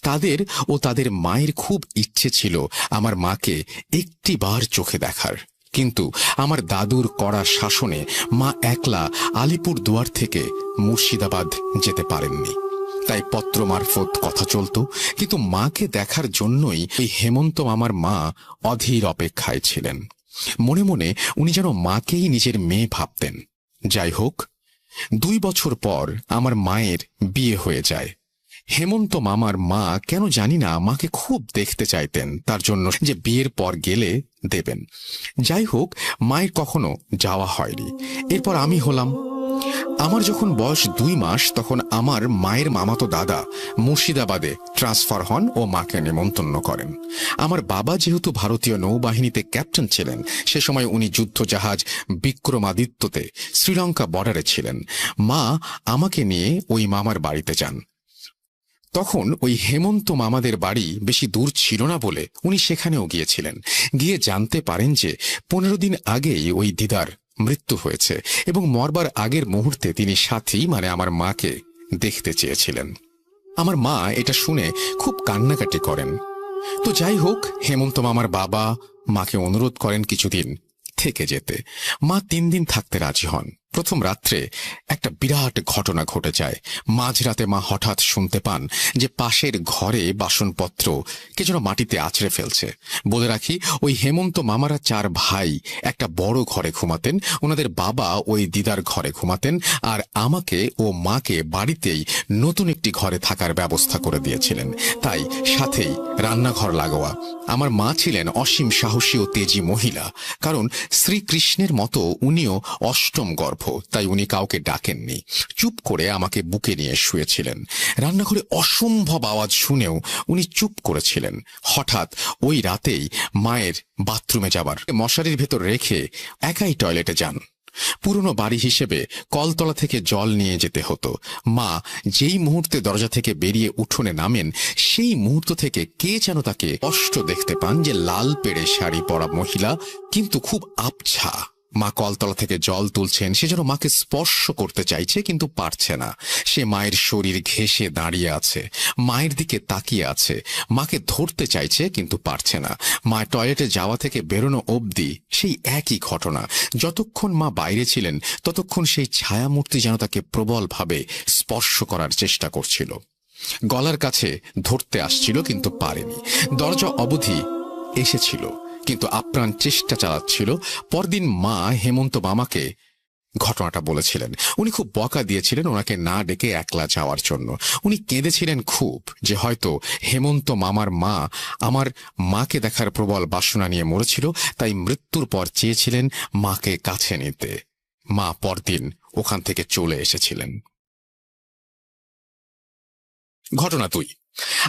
তাদের ও তাদের মায়ের খুব ইচ্ছে ছিল আমার মাকে একটিবার চোখে দেখার। কিন্তু আমার দাদুর কড়া শাসনে মা একলা আলিপুর দুয়ার থেকে মুর্শিদাবাদ যেতে পারেননি। তাই পত্র মারফত কথা চলত। কিন্তু মাকে দেখার জন্যই এই হেমন্ত মামার মা অধীর অপেক্ষায় ছিলেন। মনে মনে উনি যেন মাকেই নিজের মেয়ে ভাবতেন। যাই হোক, 2 বছর পর আমার মায়ের বিয়ে হয়ে যায়। হেমন্ত মামার মা কেন জানি না মাকে খুব দেখতে চাইতেন, তার জন্য যে বিয়ের পর গেলে দেবেন। যাই হোক, মায়ের কখনো যাওয়া হয়নি। এরপর আমি হলাম। আমার যখন বয়স 2 মাস তখন আমার মায়ের মামাতো দাদা মুর্শিদাবাদে ট্রান্সফার হন ও মাকে নেমন্তন্ন করেন। আমার বাবা যেহেতু ভারতীয় নৌবাহিনীতে ক্যাপ্টেন ছিলেন, সে সময় উনি যুদ্ধজাহাজ বিক্রমাদিত্যতে শ্রীলঙ্কা বর্ডারে ছিলেন। মা আমাকে নিয়ে ওই মামার বাড়িতে যান। তখন ওই হেমন্ত মামাদের বাড়ি বেশি দূর ছিল না বলে উনি সেখানেও গিয়েছিলেন। গিয়ে জানতে পারেন যে 15 দিন আগেই ওই দিদার মৃত্যু হয়েছে এবং মরবার আগের মুহূর্তে তিনি সাথী মানে আমার মাকে দেখতে চেয়েছিলেন। আমার মা এটা শুনে খুব কান্নাকাটি করেন। তো যাই হোক, হেমন্ত মামার বাবা মাকে অনুরোধ করেন কিছুদিন থেকে যেতে। মা 3 দিন থাকতে রাজি হন। প্রথম রাত্রে একটা বিরাট ঘটনা ঘটে যায়। মাঝরাতে মা হঠাৎ শুনতে পান যে পাশের ঘরে বাসনপত্র কে যেন মাটিতে আছড়ে ফেলছে। বলে রাখি, ওই হেমন্ত মামারা 4 ভাই একটা বড় ঘরে ঘুমাতেন। ওনাদের বাবা ওই দিদার ঘরে ঘুমাতেন, আর আমাকে ও মাকে বাড়িতেই নতুন একটি ঘরে থাকার ব্যবস্থা করে দিয়েছিলেন। তাই সাথেই রান্নাঘর লাগোয়া। আমার মা ছিলেন অসীম সাহসী ও তেজি মহিলা, কারণ শ্রীকৃষ্ণের মতো উনিও অষ্টম গর্ভ। তাই উনি কাউকে ডাকেননি, চুপ করে আমাকে বুকে নিয়ে শুয়েছিলেন। রান্নাঘরে অসম্ভব আওয়াজ শুনেও উনি চুপ করেছিলেন। হঠাৎ ওই রাতেই মায়ের বাথরুমে যাবার মশারির ভেতর রেখে একাই টয়লেটে যান। পুরনো বাড়ি হিসেবে কলতলা থেকে জল নিয়ে যেতে হতো। মা যেই মুহূর্তে দরজা থেকে বেরিয়ে উঠোনে নামেন, সেই মুহূর্ত থেকে কে যেন তাকে স্পষ্ট দেখতে পান যে লাল পেড়ে শাড়ি পরা মহিলা, কিন্তু খুব আবছা। মা কলতলা থেকে জল তুলছেন, সে যেন মাকে স্পর্শ করতে চাইছে কিন্তু পারছে না। সে মায়ের শরীর ঘেঁষে দাঁড়িয়ে আছে, মায়ের দিকে তাকিয়ে আছে, মাকে ধরতে চাইছে কিন্তু পারছে না। মা টয়লেটে যাওয়া থেকে বেরোনো অবধি সেই একই ঘটনা। যতক্ষণ মা বাইরে ছিলেন ততক্ষণ সেই ছায়ামূর্তি যেন তাকে প্রবলভাবে স্পর্শ করার চেষ্টা করছিল। গলার কাছে ধরতে আসছিল কিন্তু পারেনি। দরজা অবধি এসেছিল কিন্তু আপ্রাণ চেষ্টা চালাচ্ছিল। পরদিন মা হেমন্ত মামাকে ঘটনাটা বলেছিলেন। উনি খুব বকা দিয়েছিলেন ওনাকে না ডেকে একলা যাওয়ার জন্য। উনি কেঁদেছিলেন খুব, যে হয়তো হেমন্ত মামার মা আমার মাকে দেখার প্রবল বাসনা নিয়ে মরেছিল, তাই মৃত্যুর পর চেয়েছিলেন মাকে কাছে নিতে। মা পরদিন ওখান থেকে চলে এসেছিলেন। ঘটনা 2,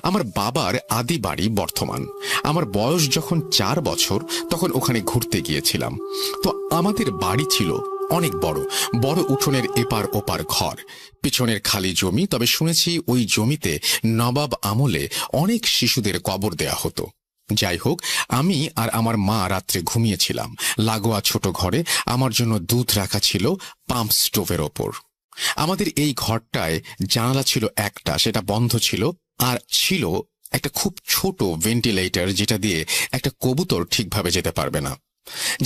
আমার বাবার আদি বাড়ি বর্ধমান। আমার বয়স যখন 4 বছর তখন ওখানে ঘুরতে গিয়েছিলাম। তো আমাদের বাড়ি ছিল অনেক বড় বড়, উঠোনের এপার ওপার ঘর, পিছনের খালি জমি। তবে শুনেছি ওই জমিতে নবাব আমলে অনেক শিশুদের কবর দেয়া হতো। যাই হোক, আমি আর আমার মা রাত্রে ঘুমিয়েছিলাম লাগোয়া ছোট ঘরে। আমার জন্য দুধ রাখা ছিল পাম্প স্টোভের ওপর। আমাদের এই ঘরটায় জানালা ছিল একটা, সেটা বন্ধ ছিল, আর ছিল একটা খুব ছোট ভেন্টিলেটর, যেটা দিয়ে একটা কবুতর ঠিকভাবে যেতে পারবে না।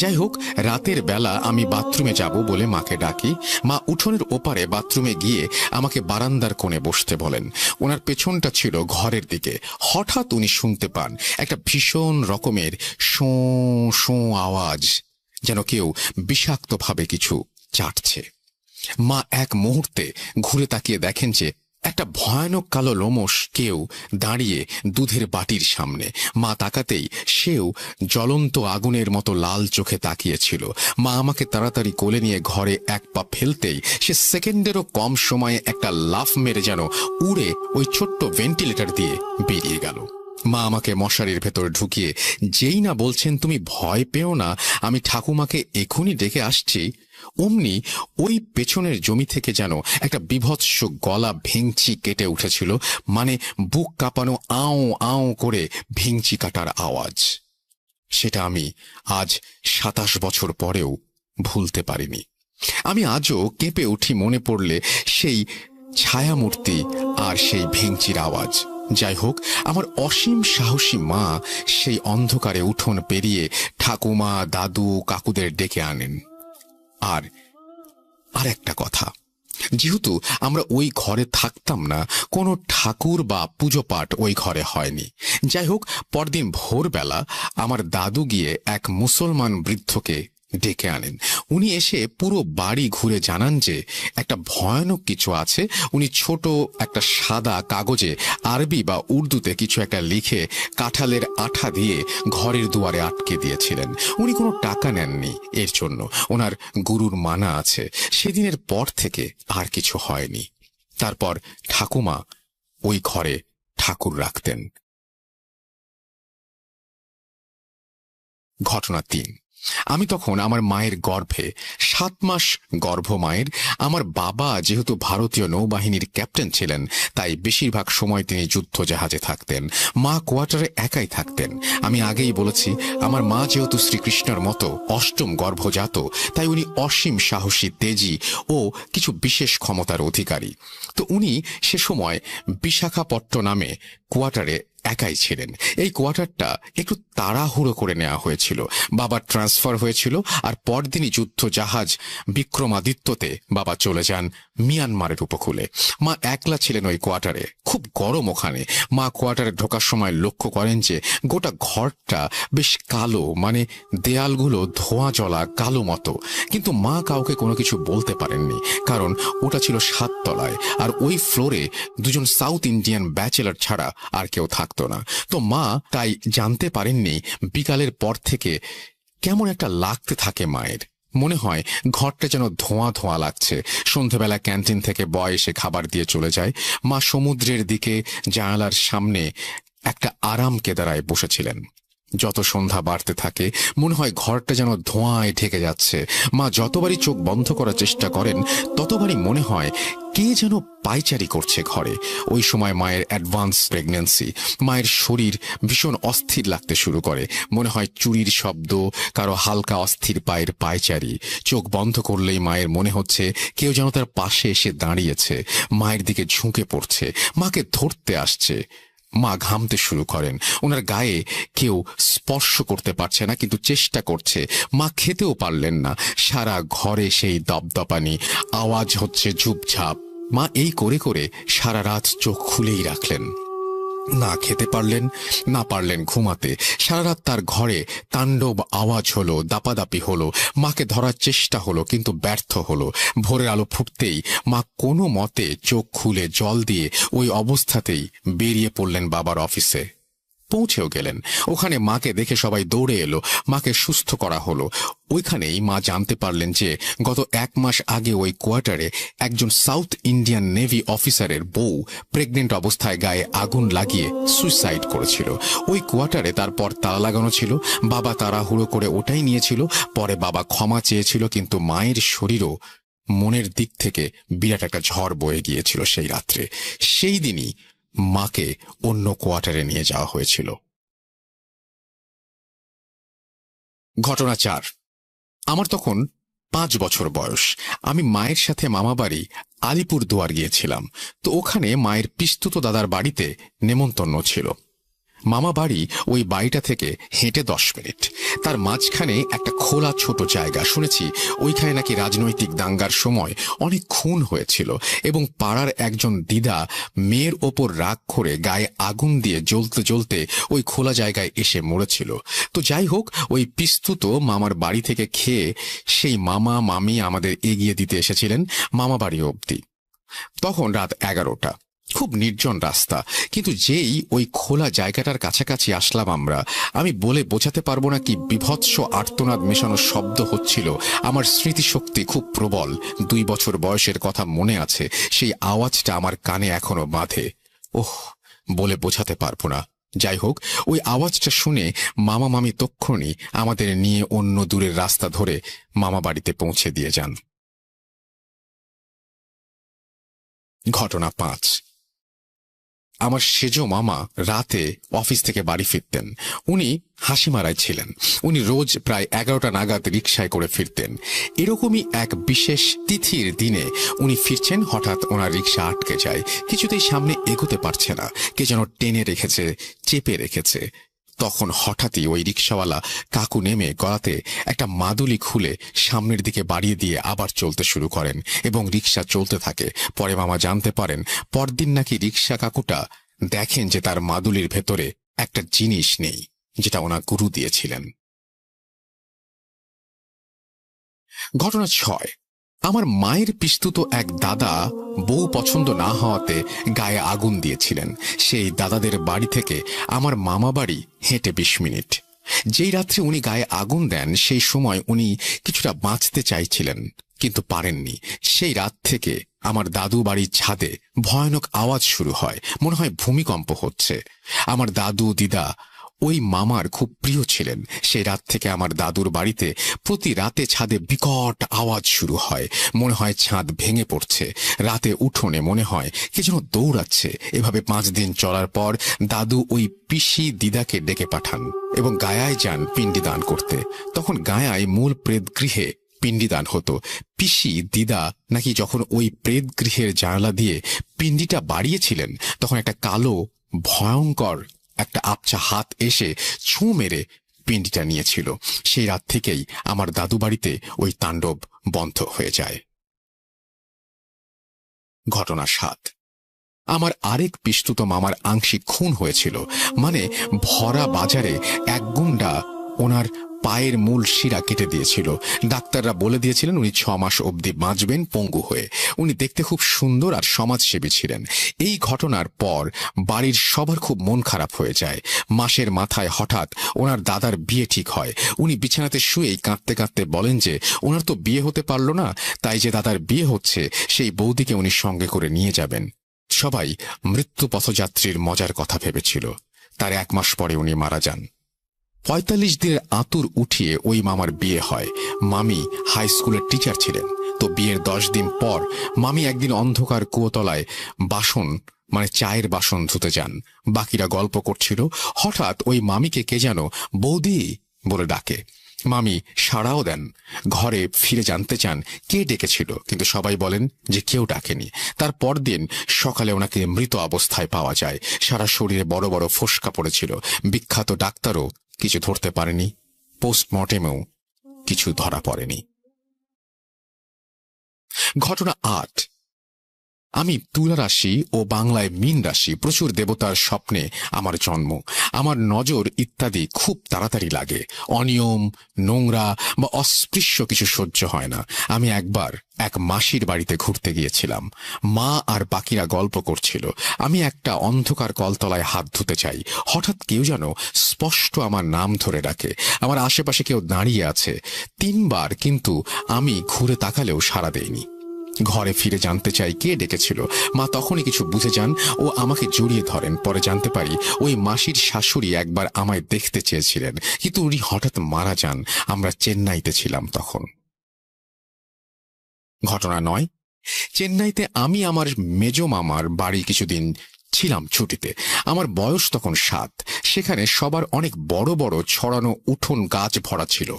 যাই হোক, রাতের বেলা আমি বাথরুমে যাব বলে মাকে ডাকি। মা উঠোনের ওপারে বাথরুমে গিয়ে আমাকে বারান্দার কোণে বসতে বলেন। ওনার পেছনটা ছিল ঘরের দিকে। হঠাৎ উনি শুনতে পান একটা ভীষণ রকমের শোঁ শোঁ আওয়াজ, যেন কেউ বিষাক্তভাবে কিছু চাটছে। মা এক মুহূর্তে ঘুরে তাকিয়ে দেখেন যে একটা ভয়ানক কালো লোমশ কেউ দাঁড়িয়ে দুধের বাটির সামনে। মা তাকাতেই সেও জ্বলন্ত আগুনের মতো লাল চোখে তাকিয়েছিল। মা আমাকে তাড়াতাড়ি কোলে নিয়ে ঘরে এক পা ফেলতেই সে সেকেন্ডেরও কম সময়ে একটা লাফ মেরে যেন উড়ে ওই ছোট্ট ভেন্টিলেটর দিয়ে বেরিয়ে গেল। মা আমাকে মশারির ভেতর ঢুকিয়ে যেই না বলছেন, তুমি ভয় পেও না, আমি ঠাকুমাকে এখনই ডেকে আসছি, অমনি ওই পেছনের জমি থেকে যেন একটা বিভৎস গলা ভেঙচি কেটে উঠেছিল, মানে বুক কাঁপানো আও আও করে ভেঙচি কাটার আওয়াজ। সেটা আমি আজ 27 বছর পরেও ভুলতে পারিনি। আমি আজও কেঁপে উঠি মনে পড়লে সেই ছায়ামূর্তি আর সেই ভেঙচির আওয়াজ। যাই হোক, আমার অসীম সাহসী মা সেই অন্ধকারে উঠোন পেরিয়ে ঠাকুমা, দাদু, কাকুদের ডেকে আনেন। আর একটা কথা, যেহেতু আমরা ওই ঘরে থাকতাম না, কোনো ঠাকুর বা পুজো পাঠ ওই ঘরে হয়নি। যাই হোক, পরদিন ভোরবেলা আমার দাদু গিয়ে এক মুসলমান বৃদ্ধকে ডেকে আনেন। উনি এসে পুরো বাড়ি ঘুরে জানান যে একটা ভয়ানক কিছু আছে। উনি ছোট একটা সাদা কাগজে আরবি বা উর্দুতে কিছু একটা লিখে কাঁঠালের আঠা দিয়ে ঘরের দুয়ারে আটকে দিয়েছিলেন। উনি কোনো টাকা নেননি এর জন্য, ওনার গুরুর মানা আছে। সেদিনের পর থেকে আর কিছু হয়নি। তারপর ঠাকুমা ওই ঘরে ঠাকুর রাখতেন। ঘটনা 3। আমি তখন আমার মায়ের গর্ভে, 7 মাস গর্ভ মায়ের। আমার বাবা যেহেতু ভারতীয় নৌবাহিনীর ক্যাপ্টেন ছিলেন, তাই বেশিরভাগ সময় তিনি যুদ্ধ জাহাজে থাকতেন। মা কোয়ার্টারে একাই থাকতেন। আমি আগেই বলেছি, আমার মা যেহেতু শ্রীকৃষ্ণের মতো 8ম গর্ভজাত, তাই উনি অসীম সাহসী, তেজি ও কিছু বিশেষ ক্ষমতার অধিকারী। তো উনি সে সময় বিশাখাপট্টনমে কোয়ার্টারে একাই ছিলেন। এই কোয়ার্টারটা একটু তাড়াহুড়ো করে নেওয়া হয়েছিল। বাবার ট্রান্সফার হয়েছিল, আর পরদিনই যুদ্ধ জাহাজ বিক্রমাদিত্যতে বাবা চলে যান মিয়ানমারের উপকূলে। মা একলা ছিলেন ওই কোয়ার্টারে। খুব গরম ওখানে। মা কোয়ার্টারে ঢোকার সময় লক্ষ্য করেন যে গোটা ঘরটা বেশ কালো, মানে দেয়ালগুলো ধোঁয়া জ্বলা কালো মতো। কিন্তু মা কাউকে কোনো কিছু বলতে পারেননি, কারণ ওটা ছিল 7 তলায়, আর ওই ফ্লোরে 2জন সাউথ ইন্ডিয়ান ব্যাচেলার ছাড়া আর কেউ থাকতো না। তো মা তাই জানতে পারেননি। বিকালের পর থেকে কেমন একটা লাগতে থাকে মায়ের। মনে হয় ঘরটা যেন ধোঁয়া ধোঁয়া লাগছে। সন্ধেবেলা ক্যান্টিন থেকে বয় এসে খাবার দিয়ে চলে যায়। মা সমুদ্রের দিকে জানালার সামনে একটা আরাম কেদারায় বসেছিলেন। যত সন্ধ্যা বাড়তে থাকে মনে হয় ঘরটা যেন ধোঁয়ায় ঢেকে যাচ্ছে। মা যতবারই চোখ বন্ধ করার চেষ্টা করেন, ততবারই মনে হয় কে যেন পায়চারি করছে ঘরে। ওই সময় মায়ের অ্যাডভান্স প্রেগন্যান্সি। মায়ের শরীর ভীষণ অস্থির লাগতে শুরু করে। মনে হয় চুরির শব্দ, কারো হালকা অস্থির পায়ের পায়চারি। চোখ বন্ধ করলেই মায়ের মনে হচ্ছে কেউ যেন তার পাশে এসে দাঁড়িয়েছে, মায়ের দিকে ঝুঁকে পড়ছে, মাকে ধরতে আসছে। মা ঘামতে শুরু করেন। ওনার গায়ে কেউ স্পর্শ করতে পারছে না, কিন্তু চেষ্টা করছে। মা খেতেও পারলেন না। সারা ঘরে সেই দপদপানি, আওয়াজ হচ্ছে ঝুপঝাপ। মা এই করে করে সারা রাত চোখ খুলেই রাখলেন। না খেতে পারলেন, না পারলেন ঘুমাতে। সারা রাত তার ঘরে তাণ্ডব আওয়াজ হলো, দাপাদাপি হলো। মাকে ধরার চেষ্টা হলো, কিন্তু ব্যর্থ হলো। ভোরের আলো ফুটতেই মা কোনো মতে চোখ খুলে জল দিয়ে ওই অবস্থাতেই বেরিয়ে পড়লেন বাবার অফিসে। পৌঁছেও গেলেন। ওখানে মাকে দেখে সবাই দৌড়ে এলো। মাকে সুস্থ করা হলো। ওইখানেই মা জানতে পারলেন যে গত 1 মাস আগে ওই কোয়ার্টারে একজন সাউথ ইন্ডিয়ান নেভি অফিসারের বউ প্রেগনেন্ট অবস্থায় গায়ে আগুন লাগিয়ে সুইসাইড করেছিল। ওই কোয়ার্টারে তারপর তালা লাগানো ছিল। বাবা তাড়াহুড়ো করে ওটাই নিয়েছিল। পরে বাবা ক্ষমা চেয়েছিল, কিন্তু মায়ের শরীরও মনের দিক থেকে বিরাট একটা ঝড় বয়ে গিয়েছিল সেই রাত্রে। সেই দিনই মাকে অন্য কোয়ার্টারে নিয়ে যাওয়া হয়েছিল। ঘটনা 4। আমার তখন 5 বছর বয়স। আমি মায়ের সাথে মামাবাড়ি আলিপুরদুয়ার গিয়েছিলাম। তো ওখানে মায়ের পিস্তুত দাদার বাড়িতে নেমন্তন্ন ছিল। মামা বাড়ি ওই বাড়িটা থেকে হেঁটে 10 মিনিট। তার মাঝখানে একটা খোলা ছোট জায়গা। শুনেছি ওইখানে নাকি রাজনৈতিক দাঙ্গার সময় অনেক খুন হয়েছিল এবং পাড়ার একজন দিদা মেয়ের ওপর রাগ করে গায়ে আগুন দিয়ে জ্বলতে জ্বলতে ওই খোলা জায়গায় এসে মরেছিল। তো যাই হোক, ওই পিস্তুত মামার বাড়ি থেকে খেয়ে সেই মামা মামি আমাদের এগিয়ে দিতে এসেছিলেন মামা বাড়ি অবধি। তখন রাত 11টা, খুব নির্জন রাস্তা। কিন্তু যেই ওই খোলা জায়গাটার কাছাকাছি আসলাম আমি বলে বোঝাতে পারবো না কি বিভৎস আর্তনাদ মেশানো শব্দ হচ্ছিল। আমার স্মৃতিশক্তি খুব প্রবল। 2 বছর বয়সের কথা মনে আছে। সেই আওয়াজটা আমার কানে এখনো বাঁধে। ওহ, বলে বোঝাতে পারবো না। যাই হোক, ওই আওয়াজটা শুনে মামা মামি তক্ষুনি আমাদের নিয়ে অন্য দূরের রাস্তা ধরে মামা বাড়িতে পৌঁছে দিয়ে যান। ঘটনা 5। আমার সেজো মামা রাতে অফিস থেকে বাড়ি ফিরতেন। উনি হাসিমারায় ছিলেন। উনি রোজ প্রায় 11টা নাগাদ রিকশায় করে ফিরতেন। এরকমই এক বিশেষ তিথির দিনে উনি ফিরছেন, হঠাৎ ওনার রিকশা আটকে যায়। কিছুতেই সামনে এগোতে পারছে না, কে যেন টেনে রেখেছে, চেপে রেখেছে। তখন হঠাৎই ওই রিকশাওয়ালা কাকু নেমে গলাতে একটা মাদুলি খুলে সামনের দিকে বাড়িয়ে দিয়ে আবার চলতে শুরু করেন এবং রিকশা চলতে থাকে। পরে মামা জানতে পারেন পরদিন নাকি রিকশা কাকুটা দেখেন যে তার মাদুলির ভেতরে একটা জিনিস নেই, যেটা ওনার গুরু দিয়েছিলেন। ঘটনা 6। আমার মায়ের পিস্তুত এক দাদা বউ পছন্দ না হওয়াতে গায়ে আগুন দিয়েছিলেন। সেই দাদাদের বাড়ি থেকে আমার মামা বাড়ি হেঁটে 20 মিনিট। যেই রাত্রে উনি গায়ে আগুন দেন সেই সময় উনি কিছুটা বাঁচতে চাইছিলেন, কিন্তু পারেননি। সেই রাত থেকে আমার দাদু বাড়ির ছাদে ভয়ানক আওয়াজ শুরু হয়, মনে হয় ভূমিকম্প হচ্ছে। আমার দাদু দিদা ওই মামার খুব প্রিয় ছিলেন। সেই রাত থেকে আমার দাদুর বাড়িতে প্রতি রাতে ছাদে বিকট আওয়াজ শুরু হয়, মনে হয় ছাদ ভেঙে পড়ছে। রাতে উঠোনে মনে হয় কে যেন দৌড়াচ্ছে। এভাবে 5 দিন চলার পর দাদু ওই পিসি দিদাকে ডেকে পাঠান এবং গায়ায় যান পিণ্ডিদান করতে। তখন গায়ায় মূল প্রেতগৃহে পিণ্ডিদান হতো। পিসি দিদা নাকি যখন ওই প্রেতগৃহের জানালা দিয়ে পিণ্ডিটা বাড়িয়েছিলেন, তখন একটা কালো ভয়ঙ্কর একটা আবছা হাত এসে ছুঁ মেরে পিণ্ডিটা নিয়েছিল। সেই রাত থেকেই আমার দাদু বাড়িতে ওই তাণ্ডব বন্ধ হয়ে যায়। ঘটনা 7। আমার আরেক পিস্তুত মামার আংশিক খুন হয়েছিল। মানে ভরা বাজারে এক গুন্ডা ওনার পায়ের মূল শিরা কেটে দিয়েছিল। ডাক্তাররা বলে দিয়েছিলেন উনি 6 মাস অবধি বাঁচবেন পঙ্গু হয়ে। উনি দেখতে খুব সুন্দর আর সমাজসেবী ছিলেন। এই ঘটনার পর বাড়ির সবার খুব মন খারাপ হয়ে যায়। মাসের মাথায় হঠাৎ ওনার দাদার বিয়ে ঠিক হয়। উনি বিছানাতে শুয়েই কাঁদতে কাঁদতে বলেন যে ওনার তো বিয়ে হতে পারল না, তাই যে দাদার বিয়ে হচ্ছে সেই বৌদিকে উনি সঙ্গে করে নিয়ে যাবেন। সবাই মৃত্যু পথযাত্রীর মজার কথা ভেবেছিল। তার 1 মাস পরে উনি মারা যান। 45 দিনের আতুর উঠিয়ে ওই মামার বিয়ে হয়। মামি হাই স্কুলের টিচার ছিলেন। তো বিয়ের 10 দিন পর মামি একদিন অন্ধকার কুয়োতলায় বাসন মানে চায়ের বাসন ধুতে যান। বাকিরা গল্প করছিল। হঠাৎ ওই মামিকে কে যেন বৌদি বলে ডাকে। মামি সাড়াও দেন। ঘরে ফিরে জানতে চান কে ডেকেছিল, কিন্তু সবাই বলেন যে কেউ ডাকেনি। তার পরদিন সকালে ওনাকে মৃত অবস্থায় পাওয়া যায়। সারা শরীরে বড় বড় ফোস্কা পড়েছিল। বিখ্যাত ডাক্তারও কিছু ধরতে পারেনি। পোস্টমর্টেমেও কিছু ধরা পড়েনি। ঘটনা 8। আমি তুলা রাশি ও বাংলায় মীন রাশি। প্রচুর দেবতার স্বপ্নে আমার জন্ম। আমার নজর ইত্যাদি খুব তাড়াতাড়ি লাগে। অনিয়ম, নোংরা বা অস্পৃশ্য কিছু সহ্য হয় না। আমি একবার এক মাসির বাড়িতে ঘুরতে গিয়েছিলাম। মা আর বাকিরা গল্প করছিল। আমি একটা অন্ধকার কলতলায় হাত ধুতে চাই। হঠাৎ কেউ যেন স্পষ্ট আমার নাম ধরে ডাকে। আমার আশেপাশে কেউ দাঁড়িয়ে আছে 3 বার, কিন্তু আমি ঘুরে তাকালেও সাড়া দেইনি। ঘরে ফিরে জানতে চাই কে ডেকেছিল। মা তখনই কিছু বুঝে যান ও আমাকে জড়িয়ে ধরেন। পরে জানতে পারি ওই মাসির শাশুড়ি একবার আমায় দেখতে চেয়েছিলেন, কিন্তু উনি হঠাৎ মারা যান। আমরা চেন্নাইতে ছিলাম তখন। ঘটনা 9। চেন্নাইতে আমি আমার মেজো মামার বাড়ি কিছুদিন ছিলাম ছুটিতে। আমার বয়স তখন 7। সেখানে সবার অনেক বড় বড় ছড়ানো উঠোন গাছ ভরা ছিল।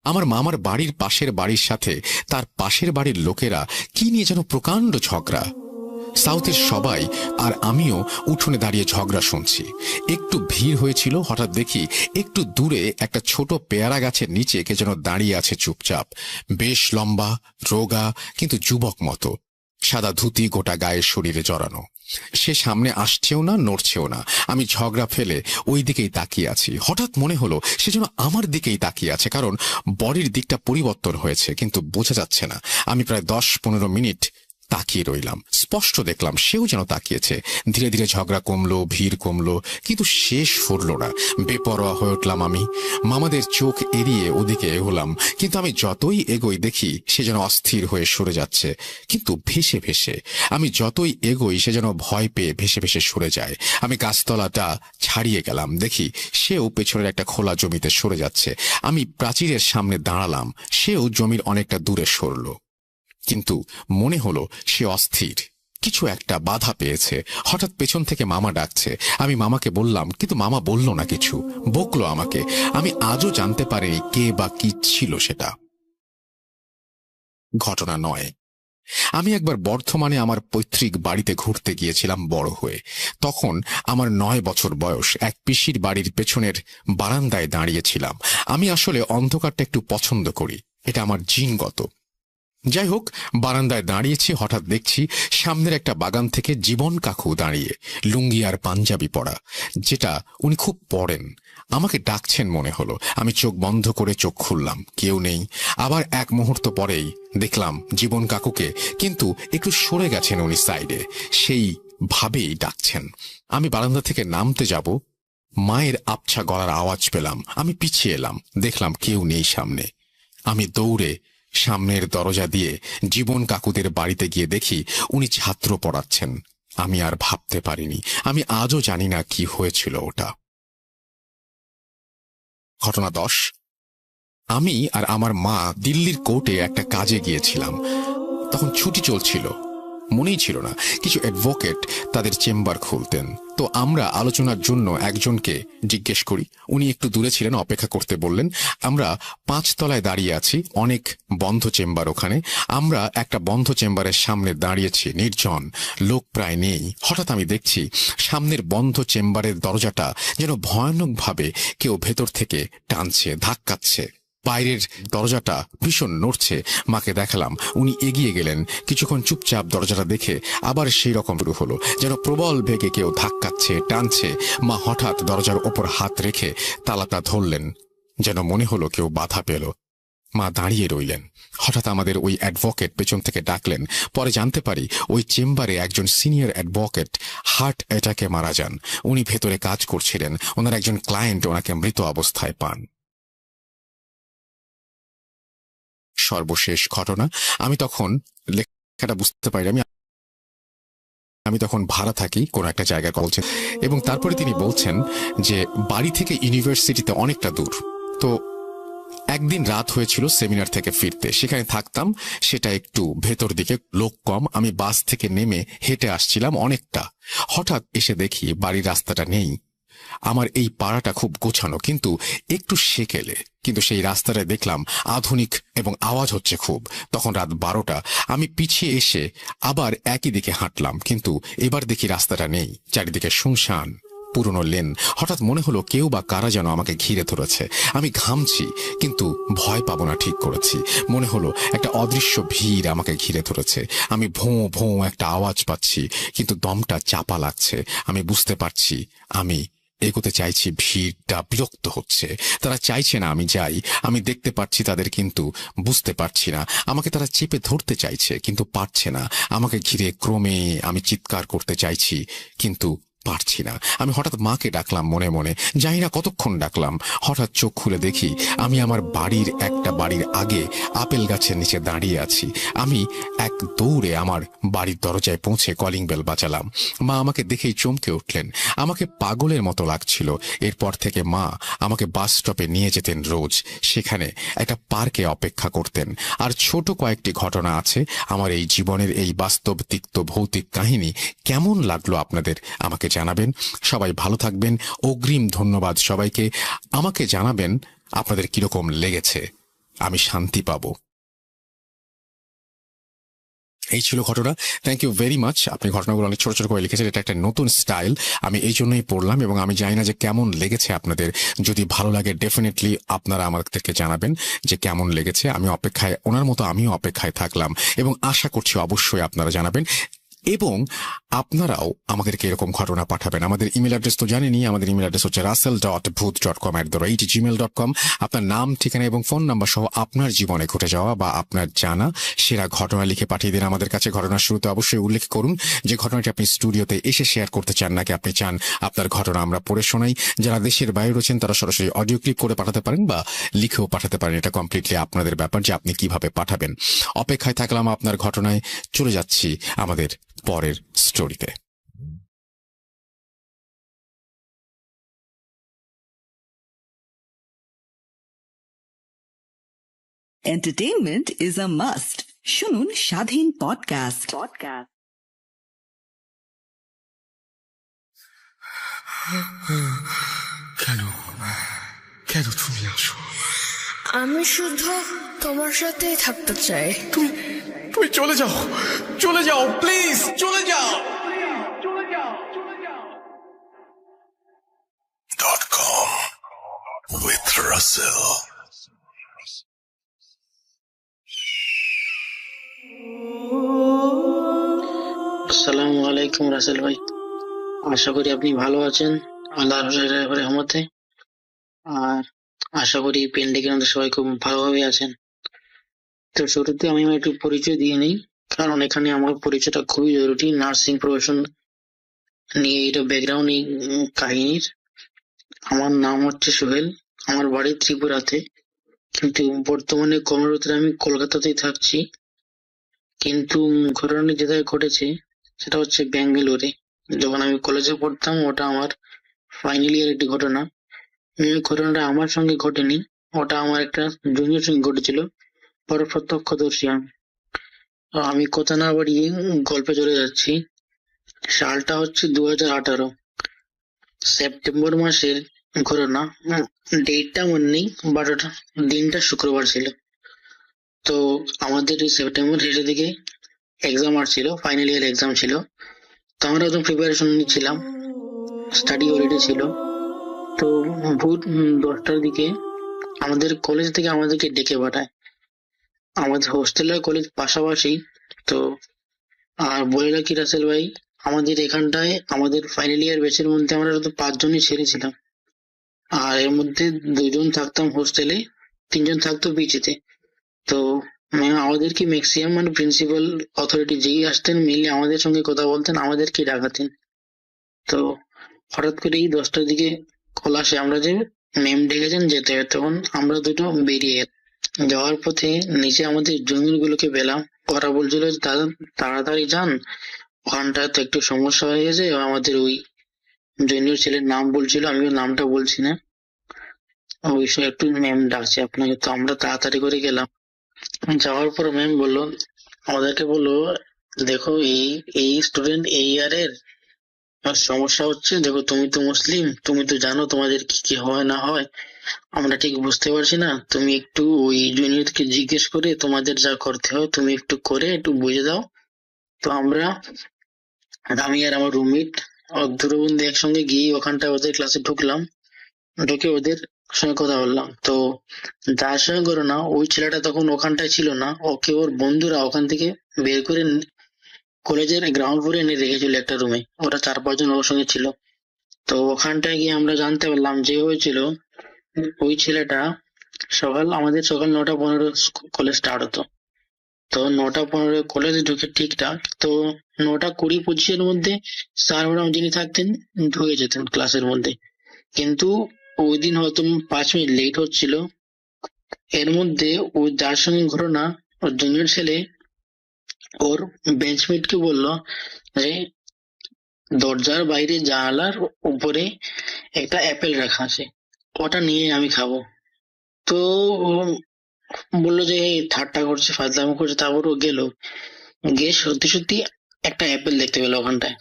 আমার মামার বাড়ির পাশের বাড়ির সাথে তার পাশের বাড়ির লোকেরা কি নিয়ে যেন প্রকাণ্ড ঝগড়া। সাউথের সবাই আর আমিও উঠোনে দাঁড়িয়ে ঝগড়া শুনছি। একটু ভিড় হয়েছিল, হঠাৎ দেখি একটু দূরে একটা ছোট পেয়ারা গাছের নিচে কে যেন দাঁড়িয়ে আছে চুপচাপ। বেশ লম্বা, রোগা, কিন্তু যুবক মতো, সাদা ধুতি গোটা গায়ের শরীরে জড়ানো। সে সামনে আসছেও না, নড়ছেও না। আমি ঝগড়া ফেলে ওই দিকেই তাকিয়ে আছি। হঠাৎ মনে হলো সে যেন আমার দিকেই তাকিয়ে আছে, কারণ বডির দিকটা পরিবর্তন হয়েছে, কিন্তু বোঝা যাচ্ছে না। আমি প্রায় 10-15 মিনিট তাকিয়ে রইলাম। স্পষ্ট দেখলাম সেও যেন তাকিয়েছে। ধীরে ধীরে ঝগড়া কমলো, ভিড় কমলো, কিন্তু শেষ ফুরল না। বেপরোয়া হয়ে উঠলাম আমি। মামাদের চোখ এড়িয়ে ওদিকে এগোলাম, কিন্তু আমি যতই এগোই দেখি সে যেন অস্থির হয়ে সরে যাচ্ছে, কিন্তু ভেসে ভেসে। আমি যতই এগোই সে যেন ভয় পেয়ে ভেসে ভেসে সরে যায়। আমি গাছতলাটা ছাড়িয়ে গেলাম, দেখি সেও পেছনের একটা খোলা জমিতে সরে যাচ্ছে। আমি প্রাচীরের সামনে দাঁড়ালাম, সেও জমির অনেকটা দূরে সরল, কিন্তু মনে হলো সে অস্থির, কিছু একটা বাধা পেয়েছে। হঠাৎ পেছন থেকে মামা ডাকছে। আমি মামাকে বললাম, কিন্তু মামা বলল না, কিছু বকলো আমাকে। আমি আজও জানতে পারিনি কে বা কি ছিল সেটা। ঘটনা 9। আমি একবার বর্ধমানে আমার পৈতৃক বাড়িতে ঘুরতে গিয়েছিলাম বড় হয়ে। তখন আমার 9 বছর বয়স। এক পিসির বাড়ির পেছনের বারান্দায় দাঁড়িয়েছিলাম। আমি আসলে অন্ধকারটা একটু পছন্দ করি, এটা আমার জিনগত। যাই হোক, বারান্দায় দাঁড়িয়েছি, হঠাৎ দেখছি সামনের একটা বাগান থেকে জীবন কাকু দাঁড়িয়ে, লুঙ্গি আর পাঞ্জাবি পরা, যেটা উনি খুব পরেন। আমাকে ডাকছেন মনে হলো। আমি চোখ বন্ধ করে চোখ খুললাম, কেউ নেই। আবার এক মুহূর্ত পরেই দেখলাম জীবন কাকুকে, কিন্তু একটু সরে গেছেন উনি সাইডে, সেই ভাবেই ডাকছেন। আমি বারান্দা থেকে নামতে যাব, মায়ের আবছা গলার আওয়াজ পেলাম। আমি পিছিয়ে এলাম, দেখলাম কেউ নেই সামনে। আমি দৌড়ে সামনের দরজা দিয়ে জীবন কাকুদের বাড়িতে গিয়ে দেখি উনি ছাত্র পড়াচ্ছেন। আমি আর ভাবতে পারিনি। আমি আজও জানি না কি হয়েছিল ওটা। ঘটনা 10। আমি আর আমার মা দিল্লির কোর্টে একটা কাজে গিয়েছিলাম। তখন ছুটি চলছিল, মনেই ছিল না কিছু অ্যাডভোকেট তাদের চেম্বার খুলতেন। তো আমরা আলোচনার জন্য একজনকে জিজ্ঞেস করি। উনি একটু দূরে ছিলেন, অপেক্ষা করতে বললেন। আমরা 5 তলায় দাঁড়িয়ে আছি, অনেক বন্ধ চেম্বার ওখানে। আমরা একটা বন্ধ চেম্বারের সামনে দাঁড়িয়েছি, নির্জন, লোক প্রায় নেই। হঠাৎ আমি দেখছি সামনের বন্ধ চেম্বারের দরজাটা যেন ভয়ানকভাবে কেউ ভেতর থেকে টানছে, ধাক্কাচ্ছে। বাইরের দরজাটা ভীষণ নড়ছে। মাকে দেখালাম, উনি এগিয়ে গেলেন। কিছুক্ষণ চুপচাপ দরজাটা দেখে আবার সেই রকম শুরু হলো, যেন প্রবল বেগে কেউ ধাক্কাচ্ছে, টানছে। মা হঠাৎ দরজার ওপর হাত রেখে তালাটা ধরলেন, যেন মনে হলো কেউ বাধা পেল। মা দাঁড়িয়ে রইলেন। হঠাৎ আমাদের ওই অ্যাডভোকেট পেছন থেকে ডাকলেন। পরে জানতে পারি ওই চেম্বারে একজন সিনিয়র অ্যাডভোকেট হার্ট অ্যাটাকে মারা যান। উনি ভেতরে কাজ করছিলেন, ওনার একজন ক্লায়েন্ট ওনাকে মৃত অবস্থায় পান। সর্বশেষ ঘটনা। আমি তখন লেখাটা বুঝতে পারি, আমি তখন ভাড়া থাকি কোন একটা জায়গায় বলছেন, এবং তারপরে তিনি বলছেন যে বাড়ি থেকে ইউনিভার্সিটিতে অনেকটা দূর। তো একদিন রাত হয়েছিল সেমিনার থেকে ফিরতে, সেখানে থাকতাম, সেটা একটু ভেতর দিকে, লোক কম। আমি বাস থেকে নেমে হেঁটে আসছিলাম অনেকটা। হঠাৎ এসে দেখি বাড়ির রাস্তাটা নেই। আমার এই পাড়াটা খুব গোছানো, কিন্তু একটু সেকেলে। কিন্তু সেই রাস্তাটায় দেখলাম আধুনিক এবং আওয়াজ হচ্ছে খুব। তখন রাত 12টা। আমি পিছিয়ে এসে আবার একই দিকে হাঁটলাম, কিন্তু এবার দেখি রাস্তাটা নেই, চারিদিকে শুনশান, পুরনো লেন। হঠাৎ মনে হলো কেউ বা কারা যেন আমাকে ঘিরে ধরেছে। আমি ঘামছি, কিন্তু ভয় পাবো না ঠিক করেছি। মনে হলো একটা অদৃশ্য ভিড় আমাকে ঘিরে ধরেছে। আমি ভোঁ ভোঁ একটা আওয়াজ পাচ্ছি, কিন্তু দমটা চাপা লাগছে। আমি বুঝতে পারছি আমি এগোতে চাইছি, ভিড়টা বিরক্ত হচ্ছে, তারা চাইছে না আমি যাই। আমি দেখতে পাচ্ছি তাদের, কিন্তু বুঝতে পারছি না। আমাকে তারা চেপে ধরতে চাইছে, কিন্তু পারছে না। আমাকে ঘিরে ক্রমে আমি চিৎকার করতে চাইছি, কিন্তু পারছি না। আমি হঠাৎ মাকে ডাকলাম মনে মনে, জানি না কতক্ষণ ডাকলাম। হঠাৎ চোখ খুলে দেখি আমি আমার বাড়ির আগে আপেল গাছের নিচে দাঁড়িয়ে আছি। আমি এক দৌড়ে আমার বাড়ির দরজায় পৌঁছে কলিং বেল বাজালাম। মা আমাকে দেখেই চমকে উঠলেন। আমাকে পাগলের মতো লাগছিল। এরপর থেকে মা আমাকে বাস স্টপে নিয়ে যেতেন রোজ, সেখানে একটা পার্কে অপেক্ষা করতেন। আর ছোট কয়েকটি ঘটনা আছে আমার এই জীবনের। এই বাস্তব তিক্ত ভৌতিক কাহিনী কেমন লাগলো আপনাদের আমাকে জানাবেন। সবাই ভালো থাকবেন। অগ্রিম ধন্যবাদ সবাইকে। আমাকে জানাবেন আপনাদের কিরকম লেগেছে, আমি শান্তি পাব। এই ছিল ঘটনা। Thank you very much. আপনি ঘটনাগুলো অনেক ছোট ছোট করে লিখেছেন, এটা একটা নতুন স্টাইল, আমি এই জন্যই পড়লাম এবং আমি জানি না যে কেমন লেগেছে আপনাদের। যদি ভালো লাগে ডেফিনেটলি আপনারা আমাদেরকে জানাবেন যে কেমন লেগেছে। আমি অপেক্ষায়, ওনার মতো আমিও অপেক্ষায় থাকলাম এবং আশা করছি অবশ্যই আপনারা জানাবেন এবং আপনারাও আমাদেরকে এরকম ঘটনা পাঠাবেন। আমাদের ইমেল অ্যাড্রেস তো জানেনই, আমাদের ইমেল অ্যাড্রেস হচ্ছে russell.booth.com@gmail.com। আপনার নাম, ঠিকানা এবং ফোন নাম্বার সহ আপনার জীবনে ঘটে যাওয়া বা আপনার জানা সেরা ঘটনা লিখে পাঠিয়ে দিন আমাদের কাছে। ঘটনার শুরুতে অবশ্যই উল্লেখ করুন যে ঘটনাটি আপনি স্টুডিওতে এসে শেয়ার করতে চান নাকি আপনি চান আপনার ঘটনা আমরা পড়ে শোনাই। যারা দেশের বাইরে রয়েছেন তারা সরাসরি অডিও ক্লিপ করে পাঠাতে পারেন বা লিখেও পাঠাতে পারেন। এটা কমপ্লিটলি আপনাদের ব্যাপার যে আপনি কিভাবে পাঠাবেন। অপেক্ষায় থাকলাম আপনার ঘটনায়। চলে যাচ্ছি আমাদের পরের স্টোরিতে। Entertainment is a must. শুনুন স্বাধীন পডকাস্ট। কেন কেন তুমি আসো? আমি শুধু তোমার সাথেই থাকতে চাই। তুমি চলে যাও, চলে যাও, প্লিজ চলে যাও। .com with Russell. আসসালামু আলাইকুম রাসেল ভাই, আশা করি আপনি ভালো আছেন আল্লাহর রহমতে। আর আশা করি পেন্ডিকের মধ্যে সবাই খুব ভালোভাবে আছেন। তো শুরুতে আমি আমার একটু পরিচয় দিয়ে নিই, কারণ এখানে আমার পরিচয়টা খুবই জরুরি। নার্সিং প্রফেশন নিয়ে এটা ব্যাকগ্রাউন্ড কাহিনীর। আমার নাম হচ্ছে সোহেল, আমার বাড়ি ত্রিপুরাতে, কিন্তু বর্তমানে কর্মরত আমি কলকাতাতেই থাকছি। কিন্তু ঘটনাটি যেটাই ঘটেছে সেটা হচ্ছে ব্যাঙ্গালোরে। যখন আমি কলেজে পড়তাম, ওটা আমার ফাইনাল ইয়ার একটি ঘটনা। এই ঘটনাটা আমার সঙ্গে ঘটেনি, ওটা আমার একটা জুনিয়র সঙ্গে ঘটেছিল, বড় প্রত্যক্ষদর্শী আমি। তো আমি কথা না বাড়িয়ে গল্পে চলে যাচ্ছি। সালটা হচ্ছে 2018 সেপ্টেম্বর মাসের ঘটনা। ডেটটা মনে নেই, বাট ওটা দিনটা শুক্রবার ছিল। তো আমাদের এই সেপ্টেম্বর শেষের দিকে এক্সাম আসছিল, ফাইনাল ইয়ার এক্সাম ছিল। তো আমরা একদম প্রিপারেশন নিচ্ছিলাম, স্টাডি হলিডে ছিল। তো ভোর 10টার দিকে আমাদের কলেজ থেকে আমাদেরকে ডেকে পাঠায়। আমাদের হোস্টেল আর কলেজ পাশাপাশি। তো আর বলে রাখি রাসেল ভাই, আমাদের এখানটায় আমাদের ফাইনাল ইয়ার ব্যাচের মধ্যে আমরা শুধু 5 জনই ছেড়েছিলাম। আর এর মধ্যে 2 জন থাকতাম হোস্টেলে, 3 জন থাকতো পিজিতে। তো আমাদেরকে ম্যাক্সিমাম মানে প্রিন্সিপাল অথরিটি যেই আসতেন মেনলি আমাদের সঙ্গে কথা বলতেন, আমাদেরকে ডাকাতেন। তো হঠাৎ করে এই 10টার দিকে কল আসে আমরা যে ম্যাম ডেকেছেন যেতে হবে। তখন আমরা দুটো বেরিয়ে যাওয়ার পথে নিচে আমাদের জুনিয়র গুলোকে পেলাম। ওরা বলছিল দাদা তাড়াতাড়ি যান, ওখানটায় তো একটু সমস্যা হয়ে গেছে। আমাদের ওই জুনিয়র ছেলের নাম বলছিল, আমিও নামটা বলছি না, ওই সময় একটু ম্যাম ডাকছে আপনাকে। তো আমরা তাড়াতাড়ি করে গেলাম। যাওয়ার পর ম্যাম বললো, আমাদেরকে বললো দেখো এই স্টুডেন্ট এই ইয়ারের সমস্যা হচ্ছে। দেখো তুমি তো মুসলিম, তুমি তো জানো তোমাদের কি কি হয় না হয়, আমরা ঠিক বুঝতে পারছি না। তুমি একটু ওই জুনিয়রকে জিজ্ঞেস করে তোমাদের যা করতে হয় তুমি একটু করে একটু বুঝে দাও। তো আমি আর আমার রুমমেট দূরবন্ধু একসঙ্গে গিয়ে ওখানটায় ওদের ক্লাসে ঢুকলাম। ঢুকে ওদের সঙ্গে কথা বললাম। তো যার সঙ্গে করো না, ওই ছেলেটা তখন ওখানটায় ছিল না, ওকে ওর বন্ধুরা ওখান থেকে বের করে কলেজের গ্রাউন্ড ফ্লোরে এনে রেখেছিল একটা রুমে। ওরা 4-5 জন ওর সঙ্গে ছিল। তো ওখানটায় গিয়ে আমরা জানতে পারলাম যে হয়েছিল, ওই ছেলেটা আমাদের সকাল 9:15 কলেজ স্টার্ট হতো। তো 9:15 কলেজে ঢুকে ঠিকঠাক তো 9:20-25 মধ্যে স্যার ম্যাডাম যিনি থাকতেন ঢুকে যেতেন ক্লাসের মধ্যে। কিন্তু ওই দিন হয়তো 5 মিনিট লেট হচ্ছিল। এর মধ্যে ওই যার সঙ্গে ঘটনা, ওর জুনিয়র ছেলে ওর বেঞ্চমেটকে বলল যে দরজার বাইরে জানালার উপরে একটা অ্যাপেল রাখা আছে, ওটা নিয়ে আমি খাবো। তো বললো যে ঠাট্টা করছে, ফাজলামো করছে। তারপর ও গেল, গিয়ে সত্যি সত্যি একটা অ্যাপেল দেখতে পেলো ওখানটায়।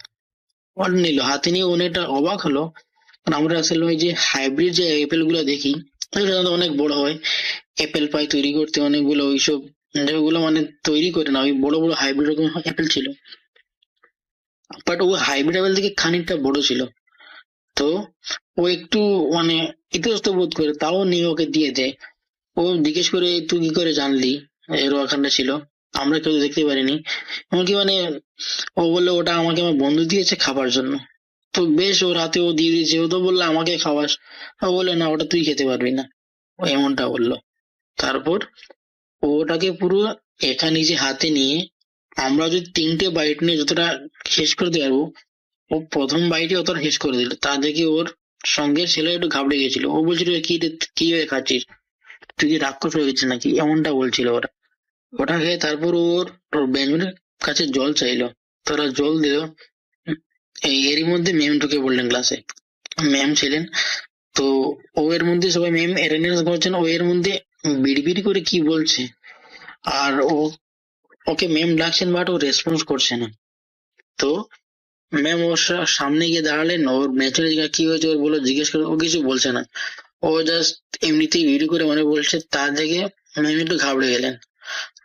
ওটা নিল হাতে নিয়ে, অনেকটা অবাক হলো। কারণ আমরা আসলে ওই যে হাইব্রিড যে অ্যাপেল গুলো দেখি, অনেক বড় হয়, অ্যাপেল পাই তৈরি করতে অনেকগুলো ওইসব যেগুলো মানে তৈরি করে না, ওই বড় বড় হাইব্রিড রকম অ্যাপেল ছিল, বাট ও হাইব্রিড অ্যাপেল থেকে খানিকটা বড় ছিল। তো ও একটু মানে ইতস্ত বোধ করে তাও নিয়ে ওকে দিয়ে দেয়। ও জিজ্ঞেস করে তুই কি করে জানলি এর ওখানটা ছিল, আমরা কেউ দেখতে পারিনি। এমনকি মানে ও বললো ওটা আমাকে আমার বন্ধু দিয়েছে খাবার জন্য। তো বেশ, ওর হাতে ও দিয়ে দিয়েছে, ও তো বললো আমাকে খাওয়াস, ও বললো না ওটা তুই খেতে পারবি না, ও এমনটা বললো। তারপর ও ওটাকে পুরো একা নিজে হাতে নিয়ে, আমরা যদি 3টে বাইট নিয়ে যতটা শেষ করে দিতে পারবো, ও প্রথম বাইটে অতটা শেষ করে দিল। তা দেখে ওর সঙ্গের ছেলে একটু ঘাবড়ে গেছিল, ও বলছিল কি রে, কি হয়ে খাচ্ছিস, তুই কি রাক্ষস হয়ে গেছিস নাকি, এমনটা বলছিল ওরা। ওটা খেয়ে তারপর ওর ওর বেঞ্জনের কাছে জল চাইলো, তারা জল দিল। এরই মধ্যে ম্যাম ঢুকে বললেন ক্লাসে, ম্যাম ছিলেন। তো ও এর মধ্যে সবাই ম্যাম অ্যাটেন্ডেন্স করছেন, ও এর মধ্যে বিড়বিড় করে কি বলছে, আর ওকে ম্যাম ডাকছেন বাট ও রেসপন্স করছে না। তো ম্যাম ওর সামনে গিয়ে দাঁড়ালেন, ওর ম্যাচের কি হয়েছে ওর বলে জিজ্ঞেস করে, ও কিছু বলছে না, ও জাস্ট এমনিতেই ভিডিও করে মানে বলছে। তা দেখে ম্যাম একটু ঘাবড়ে গেলেন।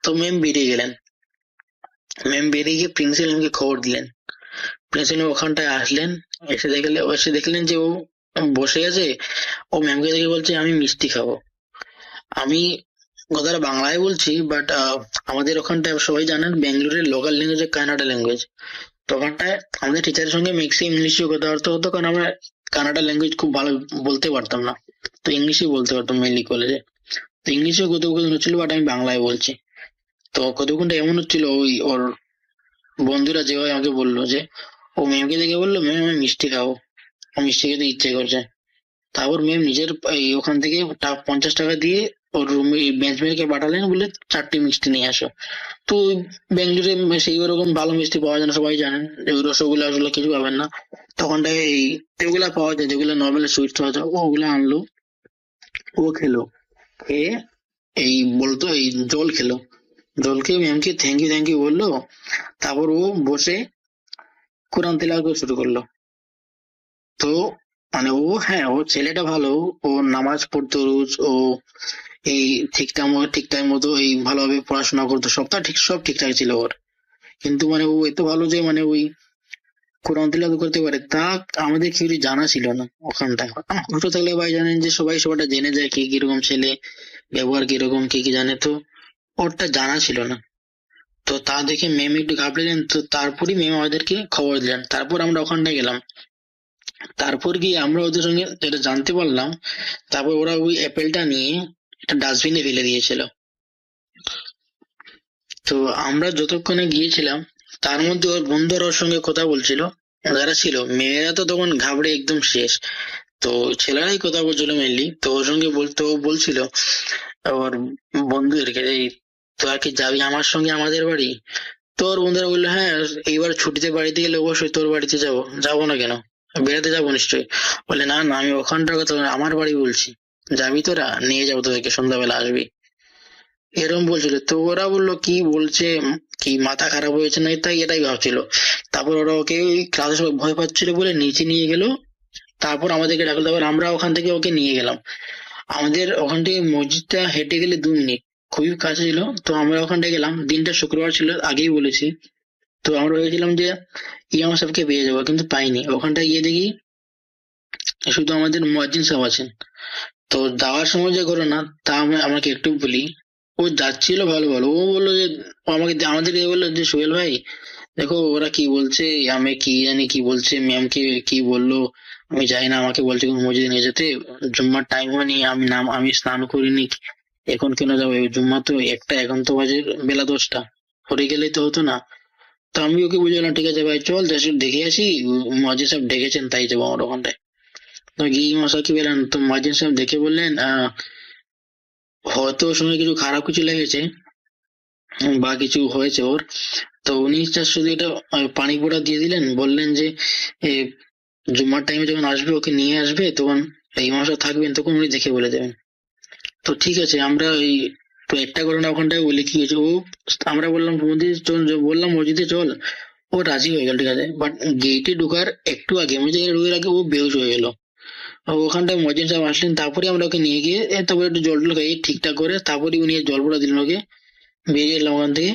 তো ম্যাম বেরিয়ে গেলেন। ম্যাম বেরিয়ে গিয়ে প্রিন্সিপাল ম্যামকে খবর দিলেন। প্রিন্সিপাল ওখানটায় আসলেন, এসে দেখলেন যে ও বসে আছে। ও ম্যামকে দেখে বলছে আমি মিষ্টি খাবো। আমি কথাটা বাংলায় বলছি, বাট আমাদের ওখানটায় সবাই জানেন ব্যাঙ্গালোরের লোকাল ল্যাঙ্গুয়েজ কানাডা ল্যাঙ্গুয়েজ। তো ওখানটায় আমাদের টিচারের সঙ্গে ম্যাক্সিমাম ইংলিশে কথাবার্তা হতো, কারণ আমরা কানাডা ল্যাঙ্গুয়েজ খুব ভালো বলতে পারতাম না, তো ইংলিশই বলতে পারতাম মেনলি কলেজে। তো ইংলিশে কথোপকথন হচ্ছিল, বাট আমি বাংলায় বলছি। তো কতক্ষণটা এমন হচ্ছিল, ওই ওর বন্ধুরা যেভাবে আমাকে বললো যে ও ম্যামকে দেখে বললো ম্যাম আমি মিষ্টি খাবো, ও মিষ্টি খেতে ইচ্ছে করছে। তারপর ম্যাম নিজের ওখান থেকে 50 টাকা দিয়ে ওর রুমে বেঞ্চমেটকে পাঠালেন, বলে 4টে মিষ্টি নিয়ে আসো। তো বেঙ্গলুরে সেই ওরকম ভালো মিষ্টি পাওয়া যায় না, সবাই জানেন যে ওই রসগোল্লা ওগুলো কিছু পাবেন না। তখনটায় এগুলা পাওয়া যায় যেগুলো নর্মাল সুইট পাওয়া যায়, ওগুলো আনলো, ও খেলো। খেয়ে বলতো জল খেলো, জল খেয়ে ম্যামকে থ্যাংক ইউ বললো। তারপর ও বসে কোরআন তেলাওয়াত করা শুরু করলো। তো মানে ও ছেলেটা ভালো, ও নামাজ পড়তো রোজ, ও এই ঠিকঠাক মতো ভালোভাবে পড়াশোনা করতো, সব ঠিকঠাক ছিল ওর। কিন্তু মানে ও এত ভালো যে মানে ওই কোরআন তিলাওয়াত করতে পারে, তা আমাদের কেউ জানা ছিল না ওখানটায়। ছোট থাকলে ভাই জানেন যে সবাই সবাইটা জেনে যায় কে কিরকম ছেলে, ব্যবহার কিরকম, কে কি জানে, তো ওরটা জানা ছিল না। তো তা দেখে ম্যাম একটু ঘাবড়েলেন। তো তারপরই ম্যাম আমাদেরকে খবর দিলেন। তারপর আমরা ওখানটায় গেলাম। তারপর গিয়ে আমরা ওদের সঙ্গে যেটা জানতে পারলাম, তারপর ওরা ওই অ্যাপেলটা নিয়ে একটা ডাস্টবিনে ফেলে দিয়েছিল। তো আমরা যতক্ষণে গিয়েছিলাম তার মধ্যে ওর বন্ধুরা ওর সঙ্গে কথা বলছিল, যারা ছিল। মেয়েরা তো তখন ঘাবড়ে একদম শেষ, তো ছেলেরাই কথা বলছিল মেনলি। তো ওর সঙ্গে ও বলছিল ওর বন্ধুদেরকে, তোরা কি যাবি আমার সঙ্গে আমাদের বাড়ি? তো ওর বন্ধুরা বললো হ্যাঁ, এইবার ছুটিতে বাড়িতে গেলে অবশ্যই তোর বাড়িতে যাবো না কেন, বেড়াতে যাবো নিশ্চয়ই। বলে না না, আমি ওখানটার কথা আমার বাড়ি বলছি, যাবি তোরা, নিয়ে যাবো তোদেরকে, সন্ধ্যাবেলা আসবি, এরকম বলছিল। তো ওরা বললো কি বলছে, কি মাথা খারাপ হয়েছে না, এটাই ভাবছিল। তারপর ওরা ওকে ক্লাসে সবাই ভয় পাচ্ছিল বলে নিচে নিয়ে গেল। তারপর আমাদেরকে ডাকলো, তারপর আমরা ওখান থেকে ওকে নিয়ে গেলাম। আমাদের ওখান থেকে মসজিদটা হেঁটে গেলে 2 মিনিট, খুবই কাছে ছিল। তো আমরা ওখানটায় গেলাম, দিনটা শুক্রবার ছিল, আগেই বলেছি। তো আমরা ভেবেছিলাম যে ইমাম সাহেবকে পেয়ে যাবো, কিন্তু পাইনি। ওখানটায় গিয়ে দেখি শুধু আমাদের মুয়াজ্জিন সাহেব আছেন। তো যাওয়ার সময় যে ঘটনা, তা আমাকে একটু বলি। ও যাচ্ছিল ভালো, ও বললো যে আমাদেরকে বললো যে সোহেল ভাই দেখো ওরা কি বলছে, আমি কি জানি কি বলছে, ম্যামকে কি বললো আমি জানি না, আমাকে বলছে মসজিদে নিয়ে যেতে, জুম্মার টাইম হয়নি, আমি স্নান করিনি, এখন কেন যাবো, জুম্মা তো 1টা, এখন তো বাজে বেলা 10টা, পরে গেলেই তো হতো না। তো আমি ওকে বুঝলাম ঠিক আছে ভাই চল দেখে আসি, মসজিদ সাহেব ডেকেছেন তাই যাবো আমার ওখানটায়। তো গিয়ে মশা কি বেরান, তো মসজিদ সাহেব দেখে বললেন হয়তো ওর সঙ্গে কিছু খারাপ কিছু লেগেছে বা কিছু হয়েছে ওর। তো উনি শুধু এটা পানি পোড়া দিয়ে দিলেন, বললেন যে জুম্মার টাইমে যখন আসবে ওকে নিয়ে আসবে, তখন এই মাসে থাকবেন, তখন উনি দেখে বলে দেবেন। তো ঠিক আছে, আমরা তো একটা ঘটনা ওখানটায় বলি কি হয়েছে। আমরা বললাম মসজিদে চল, ও রাজি হয়ে গেল, ঠিক আছে। বাট গেটে ঢোকার একটু আগে, মসজিদে ঢোকার আগে ও বেহুশ হয়ে গেল। ওখানটায় মসজিদ সাহেব আসলেন, তারপরে আমরা ওকে নিয়ে গিয়ে তারপরে একটু জল টল খাইয়ে ঠিকঠাক করে, তারপরে উনি জল পোড়া দিলেন ওকে, বেরিয়ে এলাম ওখান থেকে।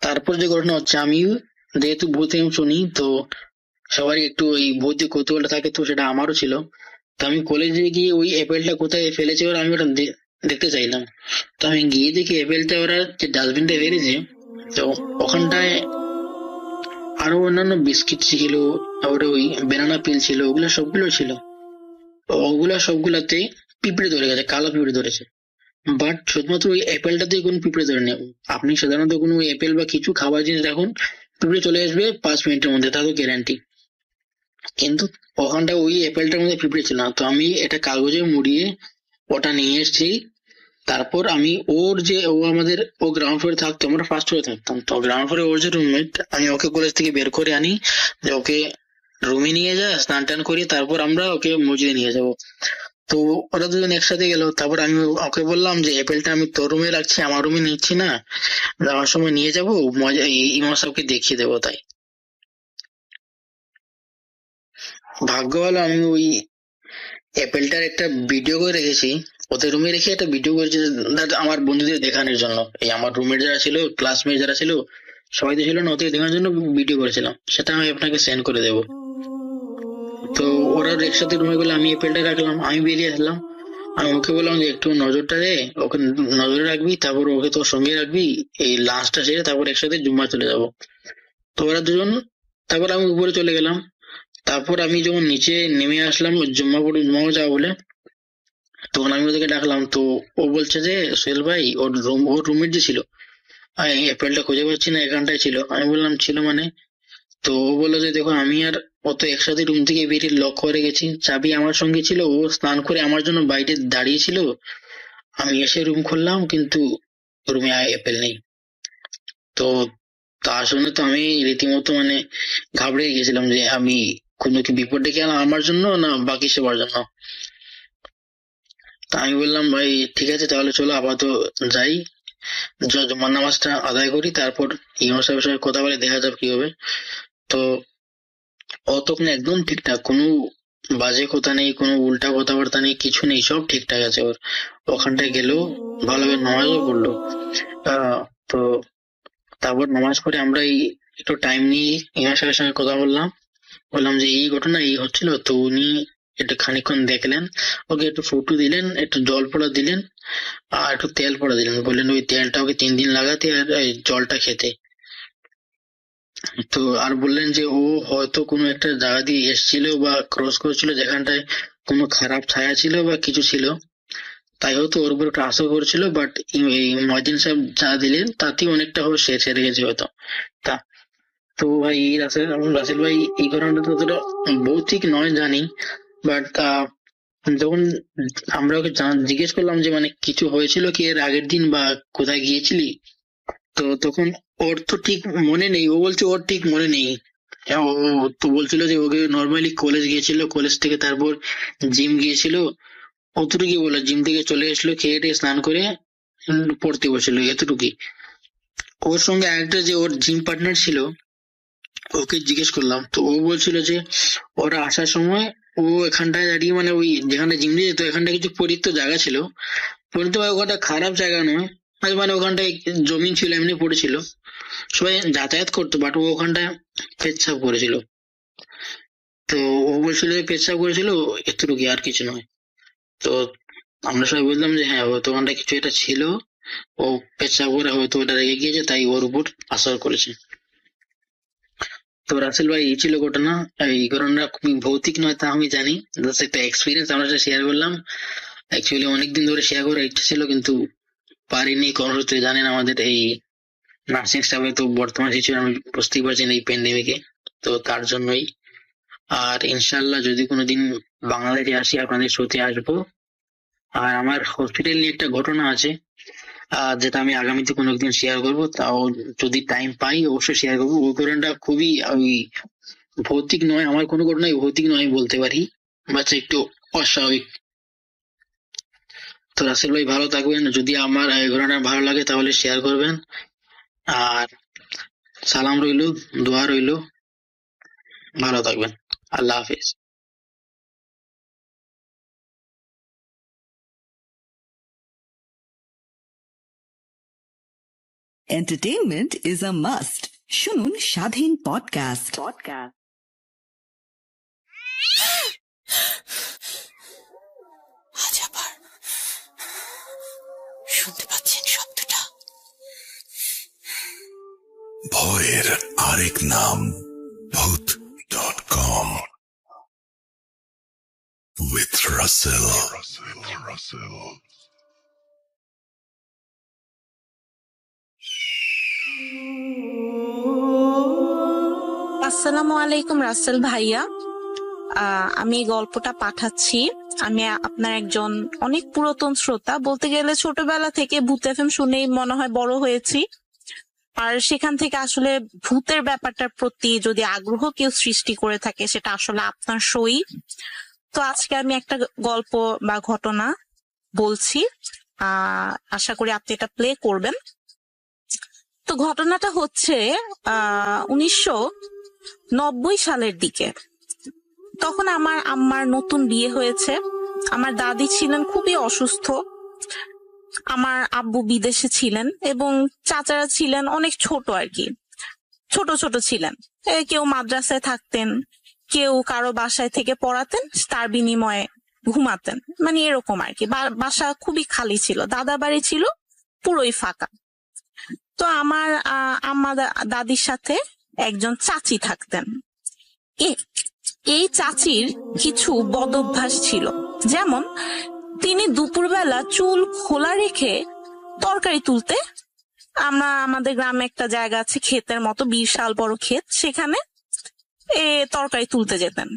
তারপর যে ঘটনা হচ্ছে, আমি যেহেতু ভূত film শুনি, তো সবারই একটু ওই ভৌতিক কৌতূহলটা থাকে, তো সেটা আমারও ছিল। তো আমি কলেজে গিয়ে ওই অ্যাপেলটা কোথায় ফেলেছে ওরা, আমি ওটা দেখতে চাইলাম। তো আমি গিয়ে দেখি অ্যাপেলটা ওরা যে ডাস্টবিনটা ফেলেছে, তো ওখানটায় আরো অন্যান্য বিস্কিট ছিল, তারপরে ওই ব্যানানা পিল ছিল, ওগুলো সবগুলো ছিল। তো ওগুলা সবগুলাতে পিঁপড়ে ধরে গেছে, কালো পিঁপড়ে ধরেছে। বাট শুধুমাত্র ওই অ্যাপেলটাতে কোনো পিঁপড়ে ধরে নেই। আপনি সাধারণত কোনো অ্যাপেল বা কিছু খাবার জিনিস রাখুন, পিঁপড়ে চলে আসবে 5 মিনিটের মধ্যে, তা তো গ্যারান্টি। কিন্তু ওখানটা ওই অ্যাপেলটার মধ্যে পিঁপড়ে ছিল না। তো আমি এটা কাগজে মুড়িয়ে ওটা নিয়ে এসেছি। তারপর আমি ও গ্রাউন্ড ফ্লোরে থাকতো, আমরা ফার্স্ট ফ্লোরে থাকতাম। তো গ্রাউন্ড ফ্লোরে ওর যে রুমমেট, আমি ওকে কলেজ থেকে বের করে আনি যে ওকে রুমে নিয়ে যা, স্নান টান করি, তারপর আমরা ওকে মসজিদে নিয়ে যাবো। তো ওরা দুজন একসাথে গেল। তারপর আমি ওকে বললাম যে অ্যাপেলটা আমি তোর রুমে রাখছি, আমার রুমে নিচ্ছি না, যাওয়ার সময় নিয়ে যাবো, মজা ইমাম সাহেবকে দেখিয়ে দেবো। তাই ভাগ্য ভালো, আমি ওই অ্যাপেলটার একটা ভিডিও করে রেখেছি, ওদের রুমে রেখে একটা ভিডিও করেছি আমার বন্ধুদের দেখানোর জন্য। এই আমার রুমের যারা ছিল, ক্লাসমেট যারা ছিল, সবাই তো ছিল না, ওদের দেখানোর জন্য ভিডিও করেছিলাম। সেটা আমি আপনাকে সেন্ড করে দেবো। তো ওরা একসাথে রুমে গেলে আমি অ্যাপেলটা রাখলাম, আমি বেরিয়ে আসলাম। আমি ওকে বললাম যে একটু নজরটা দে, ওকে নজরে রাখবি, তারপর ওকে তোর সঙ্গে রাখবি, এই লাঞ্চটা সেরে তারপর একসাথে জুম্মা চলে যাবো। তো ওরা দুজন, তারপর আমি উপরে চলে গেলাম। তারপর আমি যখন নিচে নেমে আসলাম জুম্মা যাবো বলে, তখন আমি ওদেরকে ডাকলাম। তো ও বলছে যে সোহেল ভাই, ওর রুমমেট যে ছিল, আমি অ্যাপেলটা খুঁজে পাচ্ছি না, এখানটায় ছিল। আমি বললাম ছিল মানে? তো ও বললো যে দেখো, আমি আর ও তো একসাথে রুম থেকে বেরিয়ে লক করে গেছি, চাবি আমার সঙ্গে ছিল, ও স্নান করে আমার জন্য বাইরে দাঁড়িয়ে ছিল, আমি এসে রুম খুললাম, কিন্তু রুমে অ্যাপেল নেই। তো তা শুনে তো আমি রীতিমতো মানে ঘাবড়ে গেছিলাম যে আমি কোনো কি বিপদ ডেকে আনলাম আমার জন্য, না বাকি সবার জন্য। তা আমি বললাম ভাই ঠিক আছে, তাহলে চলো আপাতত যাই, জুমার নামাজটা আদায় করি, তারপর ইমাম সাহেবের সঙ্গে কথা বলে দেখা যাবে কি হবে। তো ও তখন একদম ঠিকঠাক, কোনো বাজে কথা নেই, কোনো উল্টা কথাবার্তা নেই, কিছু নেই, সব ঠিকঠাক আছে ওর। ওখানটায় গেলো, ভালোভাবে নামাজও পড়লো। আহ তো তারপর নামাজ পড়ে আমরা একটু টাইম নিয়ে ইমাম সাহেবের সঙ্গে কথা বললাম, বললাম যে এই ঘটনা এই হচ্ছিল। তো উনি একটু খানিকক্ষণ দেখলেন, ওকে একটু ফটো দিলেন, একটু জল পড়া দিলেন, আর একটু তেল পড়া দিলেন, বললেন ওই তেলটা ওকে 3 দিন লাগাতে, আর এই জলটা খেতে। তো আর বললেন যে ও হয়তো কোনো একটা জায়গা দিয়ে এসেছিল বা ক্রস করেছিল, যেখানটায় কোনো খারাপ ছায়া ছিল বা কিছু ছিল, তাই হয়তো ওর উপর একটা আশা করেছিল। বাট এই ময়দিন সাহেব যা দিলেন তাতেই অনেকটা হয়তো সে ছেড়ে গেছে হয়তো। তা তো ভাই রাসেল ভাই, এই ঘটনাটা তো অতটা ভৌতিক নয় জানি, বাট যখন আমরা ওকে জিজ্ঞেস করলাম যে মানে কিছু হয়েছিল কি এর আগের দিন বা কোথায় গিয়েছিলি, তো তখন ওর তো ঠিক মনে নেই, ও বলছে ওর ঠিক মনে নেই। হ্যাঁ, ও তো বলছিল যে ওকে নর্মালি কলেজ গিয়েছিল, কলেজ থেকে তারপর জিম গিয়েছিল, অতটুকুই বলে, জিম থেকে চলে এসলো, খেয়ে টেয়ে স্নান করে পড়তে বসছিল, এতটুকুই। ওর সঙ্গে আরেকটা যে ওর জিম পার্টনার ছিল, ওকে জিজ্ঞেস করলাম। তো ও বলছিল যে ওরা আসার সময় ও এখানটায় দাঁড়িয়ে, মানে ওই যেখানে জিম দিয়ে যেত, এখানটা কিছু পরিত্য জায়গা ছিল, পরিত্য ওখানটা খারাপ জায়গা নয়, মানে ওখানটায় জমি ছিল, এমনি পড়েছিল, সবাই যাতায়াত করতো, বাট ও ওখানটায় পেচ্ছাপ করেছিল। তো ও বলছিল যে পেচ্ছাপ করেছিল, এতটুকু, আর কিছু নয়। তো আমরা সবাই বললাম যে হ্যাঁ, হয়তো ওখানটা কিছু একটা ছিল, ও পেচ্ছাপ করে হয়তো ওটা রেগে গিয়েছে, তাই ওর উপর আসর করেছে। তো রাসেল ভাই, এই ছিল ঘটনা। এই ঘটনা খুবই ভৌতিক নয় তা আমি জানি, জাস্ট একটা এক্সপিরিয়েন্স আমরা শেয়ার করলাম। অ্যাকচুয়ালি অনেকদিন ধরে শেয়ার করার ইচ্ছা ছিল, কিন্তু পারিনি, কর্মসূত্রে জানেন আমাদের এই নার্সিং স্টাফে তো বর্তমান সিচুয়েশন আমি বুঝতেই পারছেন এই প্যান্ডেমিকে, তো তার জন্যই। আর ইনশাল্লাহ যদি কোনোদিন বাংলাদেশে আসি আপনাদের শোতে আসবো। আর আমার হসপিটাল নিয়ে একটা ঘটনা আছে, যেটা আমি আগামীতে কোনো একদিন শেয়ার করবো, তাও যদি টাইম পাই অবশ্যই শেয়ার করবো। ওই ঘটনাটা খুবই ওই ভৌতিক নয়, আমার কোনো ঘটনাই ভৌতিক নয় বলতে পারি, বাচ্চা একটু অস্বাভাবিক। তো রাসেল ভাই ভালো থাকবেন, যদি আমার এই ঘটনাটা ভালো লাগে তাহলে শেয়ার করবেন, আর সালাম রইলো, দোয়া রইলো, ভালো থাকবেন, আল্লাহ হাফিজ। Entertainment is a must. শুনুন স্বাধীন পডকাস্ট। আজ আবার শুনতে পাচ্ছেন শব্দটা? ভয়ের আরেক নাম ভূত.com with Russell. আসসালামু আলাইকুম রাসেল ভাইয়া। আমি এই গল্পটা পাঠাচ্ছি। আমি আপনার একজন অনেক পুরাতন শ্রোতা, বলতে গেলে ছোটবেলা থেকে ভূত এফএম শুনেই মনে হয় বড় হয়েছি। আর সেখান থেকে আসলে ভূতের ব্যাপারটার প্রতি যদি আগ্রহ কেউ সৃষ্টি করে থাকে সেটা আসলে আপনার শোই। তো আজকে আমি একটা গল্প বা ঘটনা বলছি, আশা করি আপনি এটা প্লে করবেন। তো ঘটনাটা হচ্ছে 1990 সালের দিকে। তখন আমার আম্মার নতুন বিয়ে হয়েছে। আমার দাদি ছিলেন খুবই অসুস্থ, আমার আব্বু বিদেশে ছিলেন এবং চাচারা ছিলেন অনেক ছোট আর কি, ছোট ছোট ছিলেন। কেউ মাদ্রাসায় থাকতেন, কেউ কারো বাসায় থেকে পড়াতেন, তার বিনিময়ে ঘুমাতেন, মানে এরকম আর কি। বাসা খুবই খালি ছিল, দাদা বাড়ি ছিল পুরোই ফাঁকা। তো আমার আম্মা দাদির সাথে একজন চাচি থাকতেন। এই চাচির কিছু বদ অভ্যাস ছিল, যেমন তিনি দুপুরবেলা চুল খোলা রেখে তরকারি তুলতে, আমাদের গ্রামে একটা জায়গা আছে ক্ষেতের মতো, বিশাল বড় ক্ষেত, সেখানে তরকারি তুলতে যেতেন।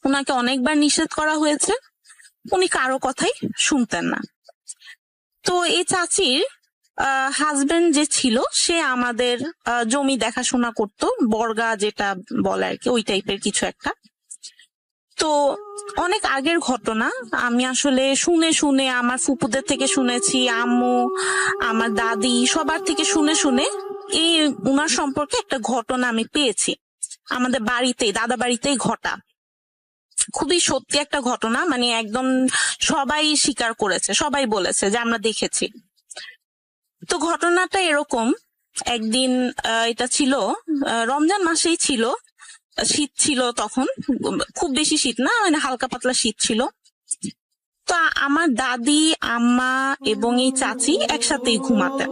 উনাকে অনেকবার নিষেধ করা হয়েছে, উনি কারো কথাই শুনতেন না। তো এই চাচির হাজবেন্ড যে ছিল সে আমাদের জমি দেখাশোনা করতো, বর্গা যেটা বলে আর কি, ওই টাইপের কিছু একটা। তো অনেক আগের ঘটনা, আমি আসলে শুনে শুনে আমার ফুপুদের থেকে শুনেছি, আম্মু, আমার দাদি, সবার থেকে শুনে শুনে এই উনার সম্পর্কে একটা ঘটনা আমি পেয়েছি আমাদের বাড়িতেই, দাদা বাড়িতেই ঘটা। খুবই সত্যি একটা ঘটনা, মানে একদম সবাই স্বীকার করেছে, সবাই বলেছে যে আমরা দেখেছি। তো ঘটনাটা এরকম, একদিন এটা ছিল রমজান মাসেই ছিল, শীত ছিল তখন, খুব বেশি শীত না, মানে হালকা পাতলা শীত ছিল। তো আমার দাদি, আম্মা এবং এই চাচি একসাথেই ঘুমাতেন।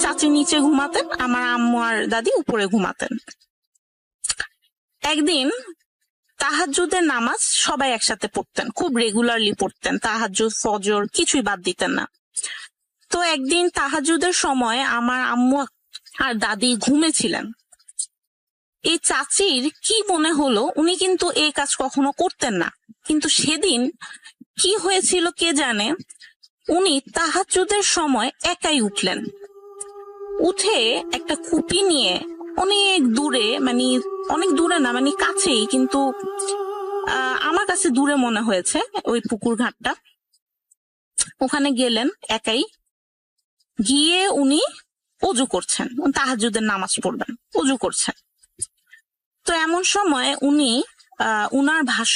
চাচি নিচে ঘুমাতেন, আমার আম্মু আর দাদি উপরে ঘুমাতেন। একদিন তাহাজ্জুদের নামাজ সবাই একসাথে পড়তেন, খুব রেগুলারলি পড়তেন, তাহাজ্জুদ ফজর কিছুই বাদ দিতেন না। তো একদিন তাহাজ্জুদের সময় আমার আম্মু আর দাদি ঘুমেছিলেন। এই চাচির কি মনে হলো, উনি কিন্তু এই কাজ কখনো করতেন না, কিন্তু সেদিন কি হয়েছিল কে জানে, উনি তাহাজ্জুদের সময় একাই উঠলেন। উঠে একটা কুপি নিয়ে অনেক দূরে, মানে অনেক দূরে না, মানে কাছেই, কিন্তু আমার কাছে দূরে মনে হয়েছে ওই পুকুর ঘাটটা, ওখানে গেলেন একাই। গিয়ে উনি অজু করছেন, তাহাজ্জুদের নামাজ পড়বেন, অজু করছেন। তো এমন সময় উনি উনার ভাষ্য